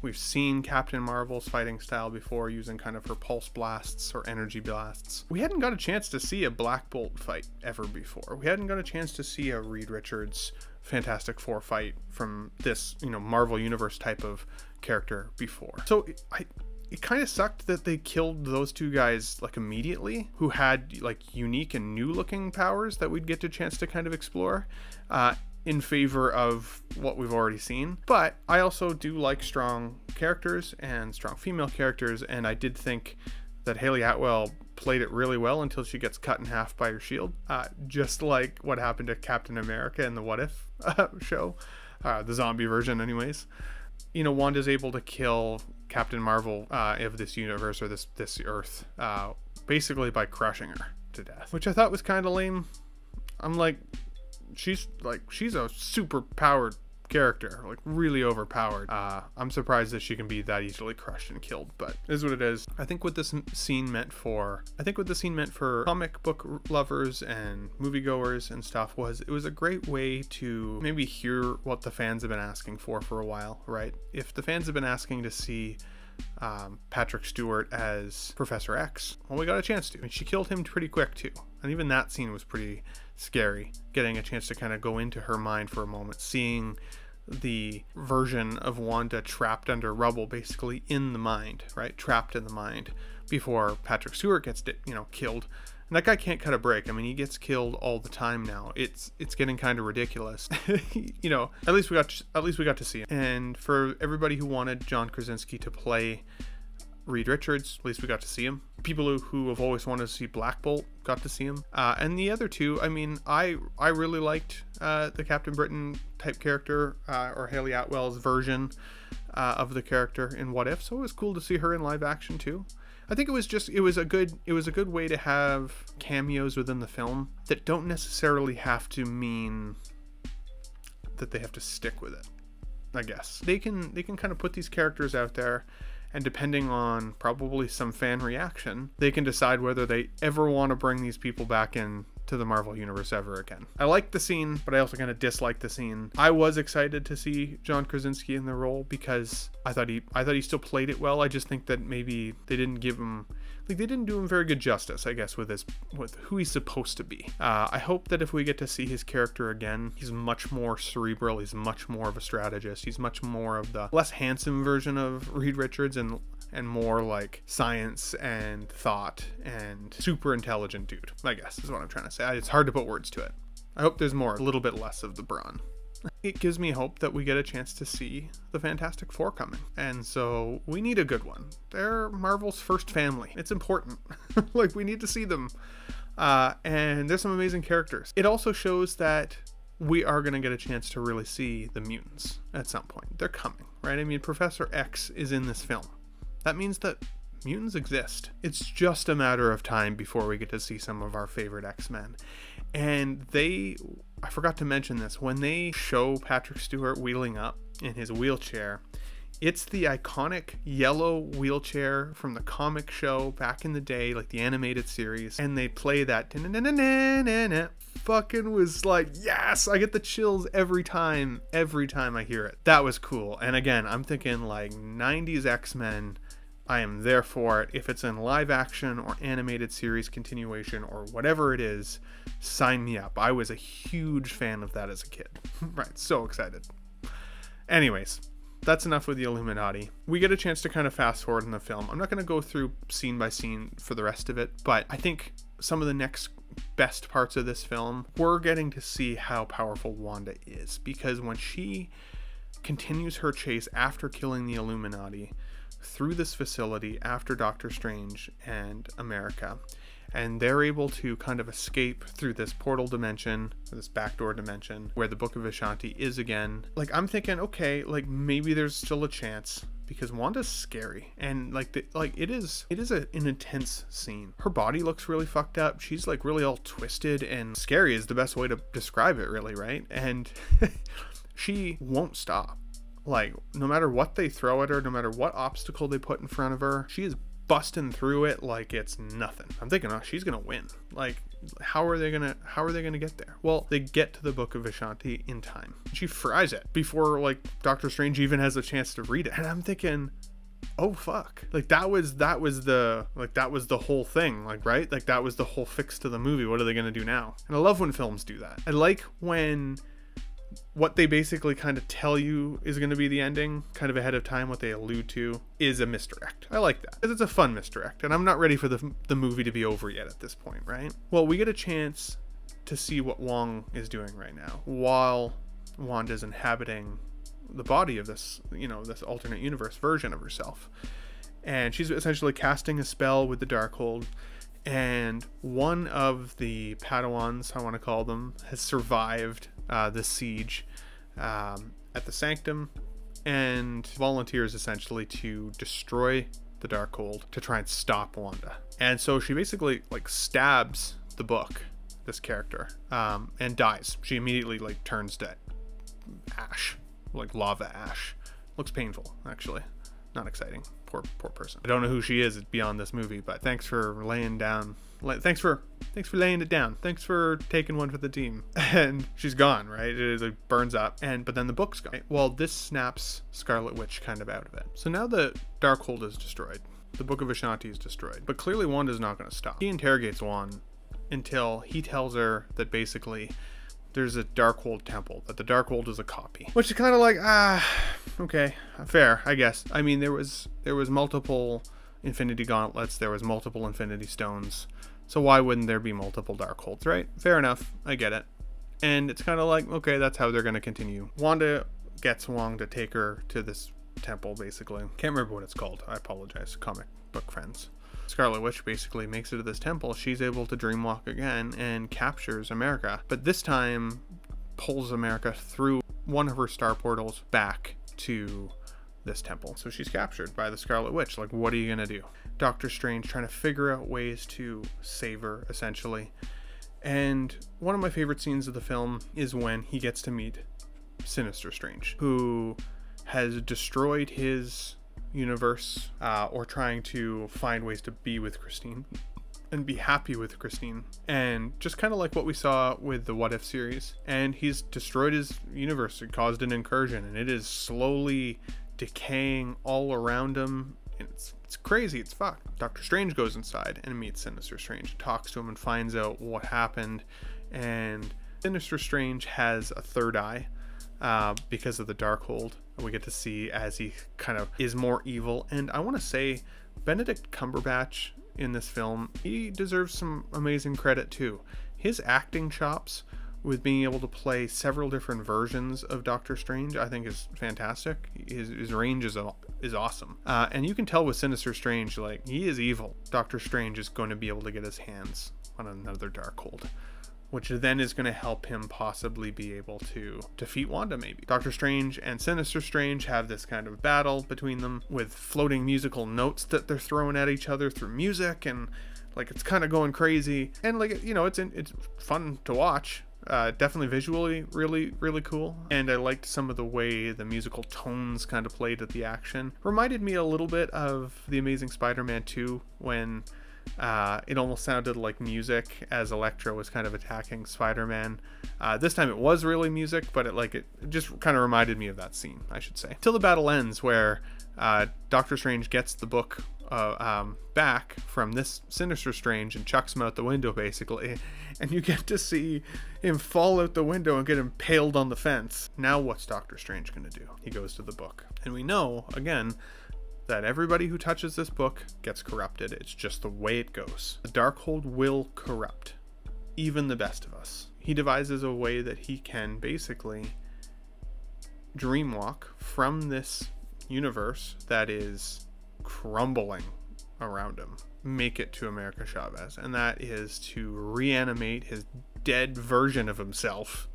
We've seen Captain Marvel's fighting style before, using kind of her pulse blasts or energy blasts. We hadn't got a chance to see a Black Bolt fight ever before. We hadn't got a chance to see a Reed Richards Fantastic Four fight from this, you know, Marvel Universe type of character before. So it kind of sucked that they killed those two guys like immediately, who had like unique and new looking powers that we'd get a chance to kind of explore, in favor of what we've already seen. But I also do like strong characters and strong female characters, and I did think that Hayley Atwell played it really well until she gets cut in half by her shield, just like what happened to Captain America in the What If show, the zombie version anyways. You know, Wanda's able to kill Captain Marvel of this universe, or this Earth, basically by crushing her to death, which I thought was kind of lame. I'm like, she's a super powered character, like really overpowered. I'm surprised that she can be that easily crushed and killed, but it is what it is. I think what this scene meant for comic book lovers and moviegoers and stuff was, it was a great way to maybe hear what the fans have been asking for a while, right? If the fans have been asking to see Patrick Stewart as Professor X, well, we got a chance to. I mean, she killed him pretty quick too, and even that scene was pretty scary, getting a chance to kind of go into her mind for a moment, seeing the version of Wanda trapped under rubble, basically in the mind, right? Trapped in the mind before Patrick Stewart gets, you know, killed. And that guy can't cut a break. I mean, he gets killed all the time now. It's getting kind of ridiculous. You know, at least we got to see him. And for everybody who wanted John Krasinski to play Reed Richards, at least we got to see him. People who have always wanted to see Black Bolt got to see him. And the other two, I mean, I really liked the Captain Britain type character, or Hayley Atwell's version of the character in What If. So it was cool to see her in live action too. I think it was a good way to have cameos within the film that don't necessarily have to mean that they have to stick with it. I guess they can kind of put these characters out there, and depending on probably some fan reaction, they can decide whether they ever want to bring these people back in to the Marvel Universe ever again. I liked the scene, but I also kind of disliked the scene. I was excited to see John Krasinski in the role because I thought he still played it well. I just think that maybe they didn't give him, like, they didn't do him very good justice, I guess, with who he's supposed to be. I hope that if we get to see his character again, he's much more cerebral. He's much more of a strategist. He's much more of the less handsome version of Reed Richards, and more like science and thought and super intelligent dude, I guess is what I'm trying to say. It's hard to put words to it. I hope there's more, a little bit less of the brawn. It gives me hope that we get a chance to see the Fantastic Four coming. And so we need a good one. They're Marvel's first family. It's important. Like, we need to see them. And there's some amazing characters. It also shows that we are going to get a chance to really see the mutants at some point. They're coming, right? I mean, Professor X is in this film. That means that mutants exist. It's just a matter of time before we get to see some of our favorite X-Men. And I forgot to mention this, when they show Patrick Stewart wheeling up in his wheelchair, it's the iconic yellow wheelchair from the comic show back in the day, like the animated series, and they play that fucking was like, yes, I get the chills every time I hear it. That was cool. And again, I'm thinking like 90s X-Men. I am there for it. If it's in live action or animated series continuation or whatever it is, sign me up. I was a huge fan of that as a kid. Right, so excited. Anyways, that's enough with the Illuminati. We get a chance to kind of fast forward in the film. I'm not going to go through scene by scene for the rest of it, but I think some of the next best parts of this film, we're getting to see how powerful Wanda is, because when she continues her chase after killing the Illuminati through this facility after Doctor Strange and America, and they're able to kind of escape through this portal dimension, or this backdoor dimension where the Book of Vishanti is again. Like, I'm thinking, okay, like maybe there's still a chance, because Wanda's scary, and it is an intense scene. Her body looks really fucked up. She's like really all twisted, and scary is the best way to describe it, really, right? And she won't stop. Like, no matter what they throw at her, no matter what obstacle they put in front of her, she is busting through it like it's nothing. I'm thinking, oh, she's gonna win. Like, how are they gonna get there? Well, they get to the Book of Vishanti in time. She fries it before like Doctor Strange even has a chance to read it. And I'm thinking, oh fuck, like that was the whole thing, like, right? Like that was the whole fix to the movie. What are they gonna do now? And I love when films do that. I like when what they basically kind of tell you is going to be the ending kind of ahead of time, what they allude to is a misdirect. I like that because it's a fun misdirect, and I'm not ready for the movie to be over yet at this point, right? Well, we get a chance to see what Wong is doing right now while Wanda's inhabiting the body of this, you know, this alternate universe version of herself, and she's essentially casting a spell with the Darkhold. And one of the Padawans, I want to call them, has survived the siege at the Sanctum and volunteers essentially to destroy the Darkhold to try and stop Wanda. And so she basically like stabs the book, this character, and dies. She immediately like turns to ash, like lava ash. Looks painful, actually. Not exciting. Poor person. I don't know who she is beyond this movie, but thanks for laying down. Thanks for laying it down. Thanks for taking one for the team. And she's gone, right? It like burns up, but then the book's gone. Well, this snaps Scarlet Witch kind of out of it. So now the Darkhold is destroyed. The Book of Vishanti is destroyed. But clearly Wanda's not going to stop. He interrogates Wanda until he tells her that basically there's a Darkhold temple, that the Darkhold is a copy. Which is kind of like, okay, fair, I guess. I mean, there was multiple Infinity Gauntlets, there was multiple Infinity Stones, so why wouldn't there be multiple Darkholds, right? Fair enough, I get it. And it's kind of like, okay, that's how they're going to continue. Wanda gets Wong to take her to this temple, basically. Can't remember what it's called, I apologize, comic book friends. Scarlet Witch basically makes it to this temple. She's able to dreamwalk again and captures America, but this time pulls America through one of her star portals back to this temple. So she's captured by the Scarlet Witch. Like, what are you gonna do? Doctor Strange trying to figure out ways to save her, essentially. And one of my favorite scenes of the film is when he gets to meet Sinister Strange, who has destroyed his universe, or trying to find ways to be with Christine and be happy with Christine, and just kind of like what we saw with the What If series. And he's destroyed his universe. It caused an incursion, and it is slowly decaying all around him. And it's crazy. It's fucked. Doctor Strange goes inside and meets Sinister Strange, talks to him, and finds out what happened. And Sinister Strange has a third eye because of the Darkhold. We get to see as he kind of is more evil. And I want to say Benedict Cumberbatch in this film, he deserves some amazing credit too. His acting chops with being able to play several different versions of Doctor Strange, I think is fantastic. His range is awesome. And you can tell with Sinister Strange, like, he is evil. Doctor Strange is going to be able to get his hands on another Darkhold, which then is going to help him possibly be able to defeat Wanda, maybe. Doctor Strange and Sinister Strange have this kind of battle between them with floating musical notes that they're throwing at each other through music, and like it's kind of going crazy. And like, you know, it's fun to watch. Definitely visually really cool. And I liked some of the way the musical tones kind of played at the action. Reminded me a little bit of The Amazing Spider-Man 2 when it almost sounded like music as Electro was kind of attacking Spider-Man. This time it was really music, but it just kind of reminded me of that scene, I should say. Till the battle ends, where Doctor Strange gets the book back from this Sinister Strange and chucks him out the window, basically, and you get to see him fall out the window and get impaled on the fence. Now what's Doctor Strange gonna do? He goes to the book, and we know, again, that everybody who touches this book gets corrupted. It's just the way it goes. The Darkhold will corrupt even the best of us. He devises a way that he can basically dreamwalk from this universe that is crumbling around him, make it to America Chavez, and that is to reanimate his dead version of himself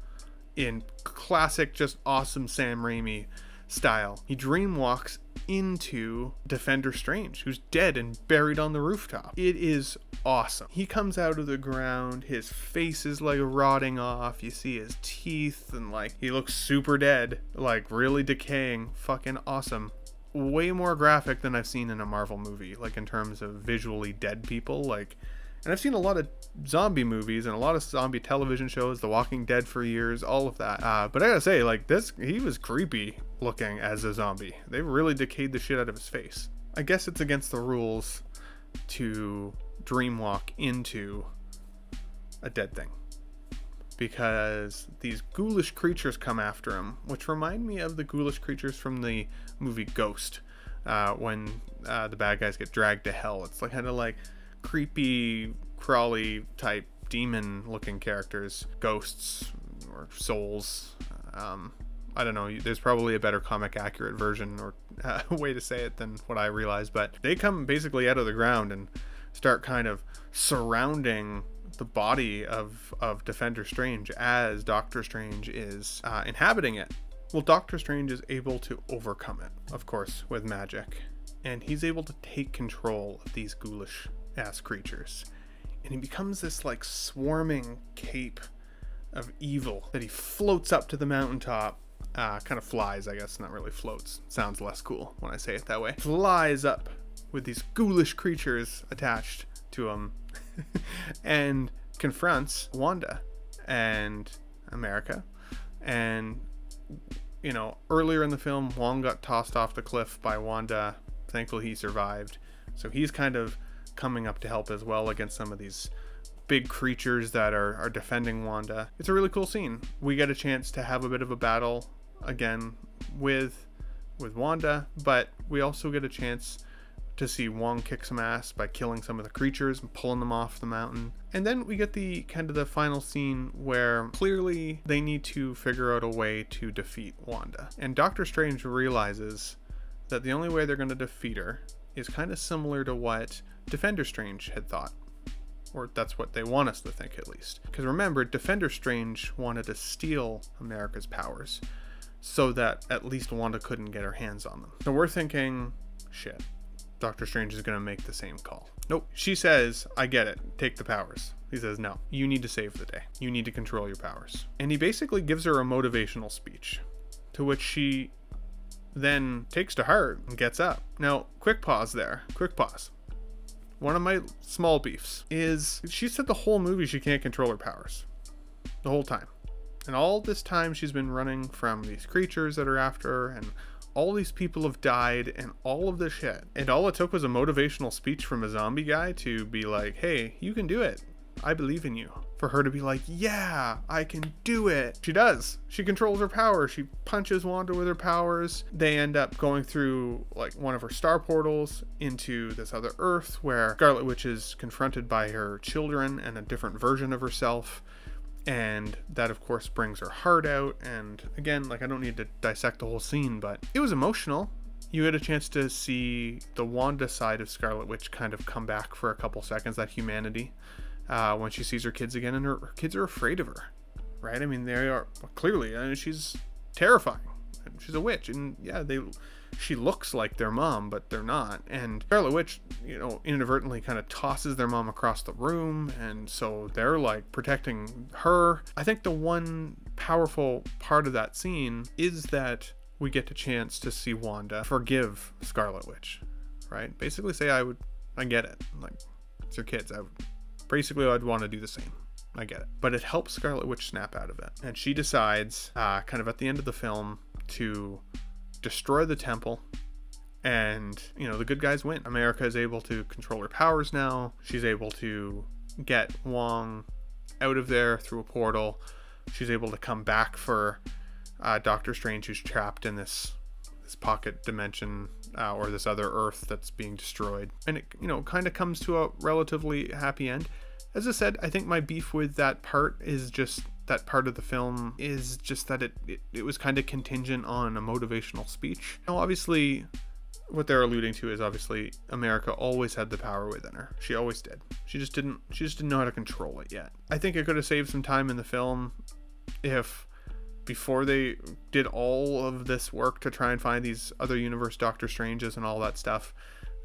in classic, just awesome Sam Raimi style. He dreamwalks into Defender Strange, who's dead and buried on the rooftop. It is awesome. He comes out of the ground, his face is like rotting off, you see his teeth, and like he looks super dead, like really decaying. Fucking awesome. way more graphic than I've seen in a Marvel movie, like in terms of visually dead people. Like, and I've seen a lot of zombie movies and a lot of zombie television shows, The Walking Dead for years, all of that. But I gotta say, like, this, he was creepy looking as a zombie. They really decayed the shit out of his face. I guess it's against the rules to dreamwalk into a dead thing, because these ghoulish creatures come after him, which remind me of the ghoulish creatures from the movie Ghost, when the bad guys get dragged to hell. It's like kind of like creepy, crawly type demon looking characters, ghosts or souls. I don't know, there's probably a better comic accurate version or way to say it than what I realized, but they come basically out of the ground and start kind of surrounding the body of Defender Strange as Doctor Strange is inhabiting it. Well, Doctor Strange is able to overcome it, of course, with magic, and he's able to take control of these ghoulish ass creatures, and he becomes this like swarming cape of evil that he floats up to the mountaintop, kind of flies, I guess, not really floats, sounds less cool when I say it that way, flies up with these ghoulish creatures attached to him and confronts Wanda and America. And, you know, earlier in the film, Wong got tossed off the cliff by Wanda. Thankfully he survived, so he's kind of coming up to help as well against some of these big creatures that are defending Wanda. It's a really cool scene. We get a chance to have a bit of a battle again with Wanda, but we also get a chance to see Wong kick some ass by killing some of the creatures and pulling them off the mountain. And then we get the kind of the final scene where clearly they need to figure out a way to defeat Wanda. And Doctor Strange realizes that the only way they're going to defeat her is kind of similar to what Defender Strange had thought. Or that's what they want us to think, at least. Because remember, Defender Strange wanted to steal America's powers so that at least Wanda couldn't get her hands on them. So we're thinking, shit, Doctor Strange is going to make the same call. Nope. She says, I get it. Take the powers. He says, no, you need to save the day. You need to control your powers. And he basically gives her a motivational speech, to which she then takes to heart and gets up. Now, quick pause there. Quick pause. One of my small beefs is she said the whole movie she can't control her powers. The whole time. And all this time she's been running from these creatures that are after her, and all these people have died and all of this shit. And all it took was a motivational speech from a zombie guy to be like, hey, you can do it. I believe in you. For her to be like, yeah, I can do it. She does. She controls her power. She punches Wanda with her powers. They end up going through like one of her star portals into this other Earth where Scarlet Witch is confronted by her children and a different version of herself. And that of course brings her heart out. And again, like, I don't need to dissect the whole scene, but it was emotional. You had a chance to see the Wanda side of Scarlet Witch kind of come back for a couple seconds, that humanity. When she sees her kids again, and her kids are afraid of her, right? I mean, they are clearly, I mean, she's terrifying. She's a witch, and yeah, she looks like their mom, but they're not. And Scarlet Witch, you know, inadvertently kind of tosses their mom across the room, and so they're like protecting her. I think the one powerful part of that scene is that we get the chance to see Wanda forgive Scarlet Witch, right? Basically say, I get it. Like, it's your kids. Basically, I'd want to do the same. I get it. But it helps Scarlet Witch snap out of it. And she decides, kind of at the end of the film, to destroy the temple. And, you know, the good guys win. America is able to control her powers now. She's able to get Wong out of there through a portal. She's able to come back for Doctor Strange, who's trapped in this pocket dimension, or this other Earth that's being destroyed. And it, you know, kind of comes to a relatively happy end. As I said, I think my beef with that part is just that part of the film is just that it was kind of contingent on a motivational speech. Now, obviously, what they're alluding to is obviously America always had the power within her. She always did. She just didn't know how to control it yet. I think it could have saved some time in the film if, before they did all of this work to try and find these other universe Doctor Stranges and all that stuff,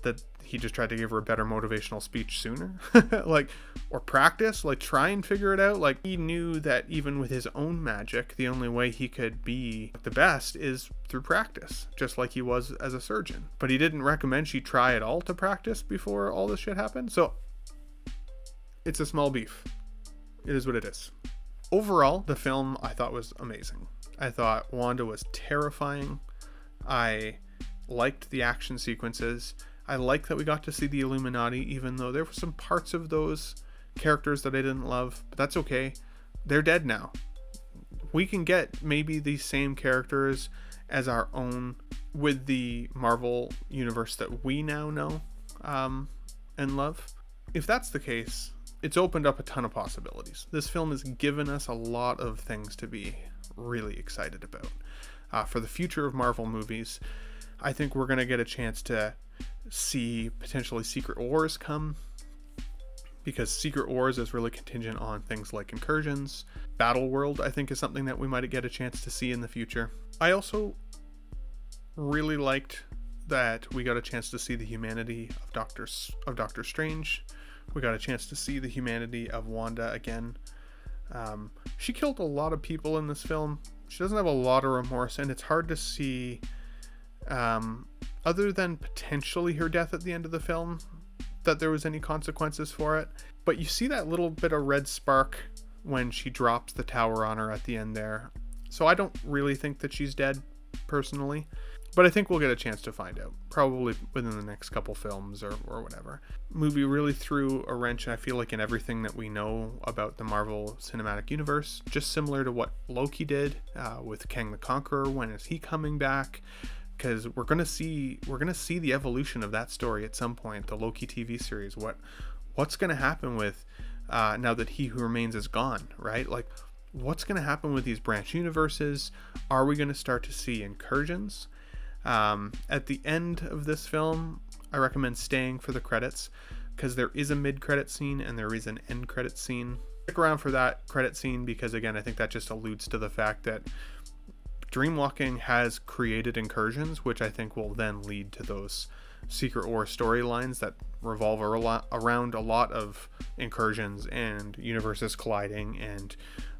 that he just tried to give her a better motivational speech sooner. Like, or practice, like try and figure it out. Like, he knew that even with his own magic, the only way he could be the best is through practice, just like he was as a surgeon. But he didn't recommend she try at all to practice before all this shit happened. So it's a small beef. It is what it is. Overall, the film I thought was amazing. I thought Wanda was terrifying. I liked the action sequences. I like that we got to see the Illuminati, even though there were some parts of those characters that I didn't love, but that's okay. They're dead now. We can get maybe these same characters as our own with the Marvel universe that we now know and love. If that's the case, it's opened up a ton of possibilities. This film has given us a lot of things to be really excited about. For the future of Marvel movies, I think we're going to get a chance to see potentially Secret Wars come, because Secret Wars is really contingent on things like incursions. Battle World, I think, is something that we might get a chance to see in the future. I also really liked that we got a chance to see the humanity of Doctor Strange. We got a chance to see the humanity of Wanda again. She killed a lot of people in this film. She doesn't have a lot of remorse, and it's hard to see, other than potentially her death at the end of the film, that there was any consequences for it. But you see that little bit of red spark when she drops the tower on her at the end there. So I don't really think that she's dead, personally. But I think we'll get a chance to find out, probably within the next couple films or whatever. Movie really threw a wrench, I feel like, in everything that we know about the Marvel Cinematic Universe, just similar to what Loki did with Kang the Conqueror. When is he coming back? Because we're gonna see the evolution of that story at some point, the Loki TV series. What's gonna happen with now that He Who Remains is gone, right? Like, what's gonna happen with these branch universes? Are we gonna start to see incursions? At the end of this film, I recommend staying for the credits, because there is a mid-credit scene and there is an end credit scene. Stick around for that credit scene, because again, I think that just alludes to the fact that Dreamwalking has created incursions, which I think will then lead to those Secret Wars storylines that revolve around a lot of incursions and universes colliding and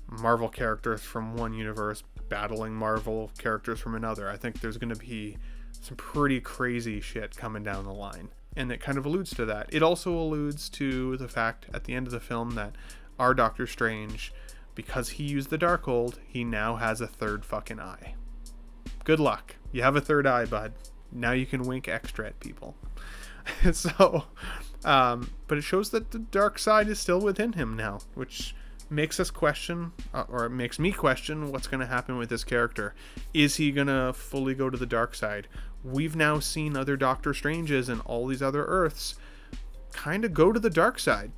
Marvel characters from one universe battling Marvel characters from another. I think there's going to be some pretty crazy shit coming down the line, and it kind of alludes to that. It also alludes to the fact at the end of the film that our Doctor Strange, because he used the Darkhold, he now has a third fucking eye. Good luck. You have a third eye, bud. Now you can wink extra at people. So, but it shows that the dark side is still within him now, which makes us question, or it makes me question, what's going to happen with this character. Is he going to fully go to the dark side? We've now seen other Doctor Stranges and all these other Earths kind of go to the dark side.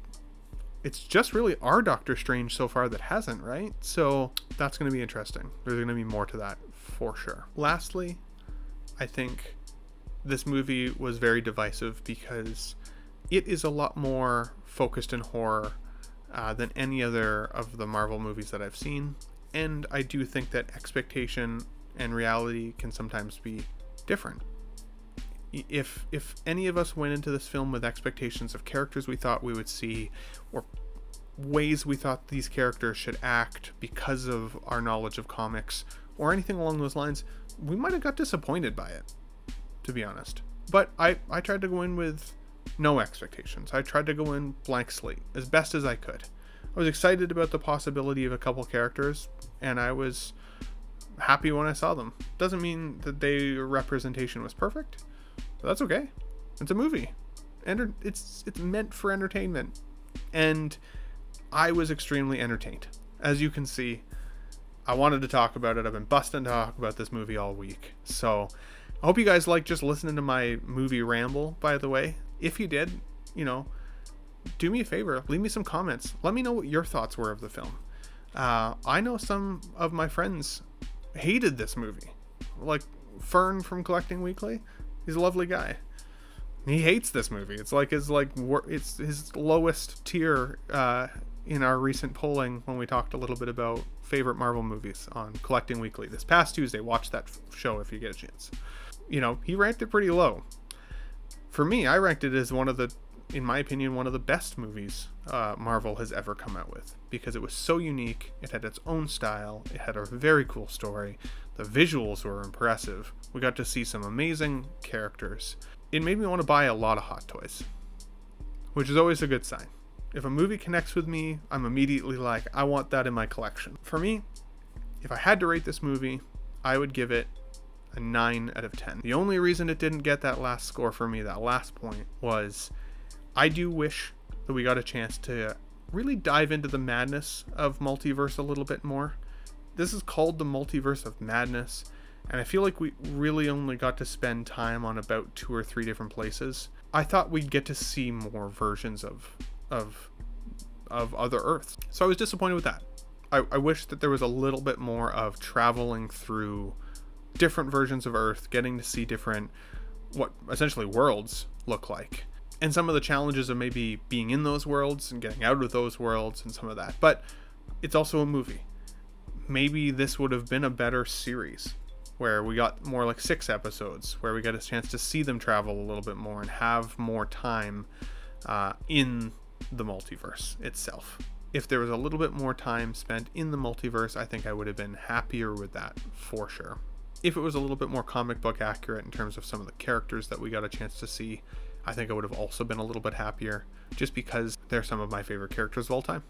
It's just really our Doctor Strange so far that hasn't, right? So that's going to be interesting. There's going to be more to that for sure. Lastly, I think this movie was very divisive because it is a lot more focused in horror than any other of the Marvel movies that I've seen. And I do think that expectation and reality can sometimes be different. If any of us went into this film with expectations of characters we thought we would see, or ways we thought these characters should act because of our knowledge of comics, or anything along those lines, we might have got disappointed by it, to be honest. But I tried to go in with no expectations. I tried to go in blank slate as best as I could. I was excited about the possibility of a couple characters, and I was happy when I saw them. Doesn't mean that their representation was perfect, but that's okay. It's a movie, and it's meant for entertainment, and I was extremely entertained. As you can see, I wanted to talk about it. I've been busting to talk about this movie all week, so I hope you guys like just listening to my movie ramble, by the way. If you did, do me a favor, leave me some comments. Let me know what your thoughts were of the film. I know some of my friends hated this movie. Like Fern from Collecting Weekly, he's a lovely guy. He hates this movie. It's his lowest tier in our recent polling when we talked a little bit about favorite Marvel movies on Collecting Weekly this past Tuesday. Watch that show if you get a chance. He ranked it pretty low. For me, I ranked it as one of the, in my opinion, one of the best movies Marvel has ever come out with, because it was so unique. It had its own style. It had a very cool story. The visuals were impressive. We got to see some amazing characters. It made me want to buy a lot of Hot Toys, which is always a good sign. If a movie connects with me, I'm immediately like, I want that in my collection. For me, if I had to rate this movie, I would give it a 9 out of 10. The only reason it didn't get that last score for me, that last point, was I do wish that we got a chance to really dive into the madness of multiverse a little bit more. This is called the Multiverse of Madness, and I feel like we really only got to spend time on about 2 or 3 different places. I thought we'd get to see more versions of other Earths. So I was disappointed with that. I wish that there was a little bit more of traveling through different versions of Earth, getting to see different, what essentially worlds look like. And some of the challenges of maybe being in those worlds and getting out of those worlds and some of that. But it's also a movie. Maybe this would have been a better series where we got more like 6 episodes, where we got a chance to see them travel a little bit more and have more time in the multiverse itself. If there was a little bit more time spent in the multiverse, I think I would have been happier with that for sure. If it was a little bit more comic book accurate in terms of some of the characters that we got a chance to see, I think I would have also been a little bit happier, just because they're some of my favorite characters of all time.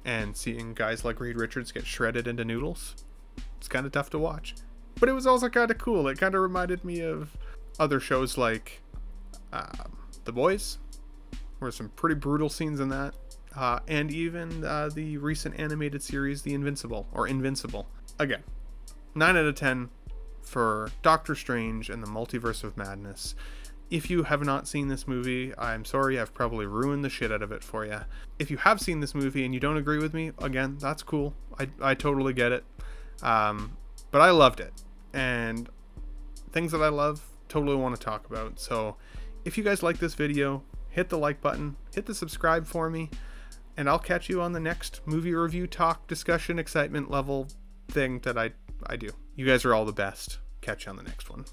And seeing guys like Reed Richards get shredded into noodles, it's kind of tough to watch. But it was also kind of cool. It kind of reminded me of other shows like The Boys. There were some pretty brutal scenes in that. And even the recent animated series, The Invincible, or Invincible. Again, 9 out of 10 for Doctor Strange and the Multiverse of Madness. If you have not seen this movie, I'm sorry, I've probably ruined the shit out of it for you. If you have seen this movie and you don't agree with me, again, that's cool. I totally get it. But I loved it. And things that I love, totally want to talk about. So if you guys like this video, hit the like button, hit the subscribe for me, and I'll catch you on the next movie review talk, discussion, excitement level thing that I do. You guys are all the best. Catch you on the next one.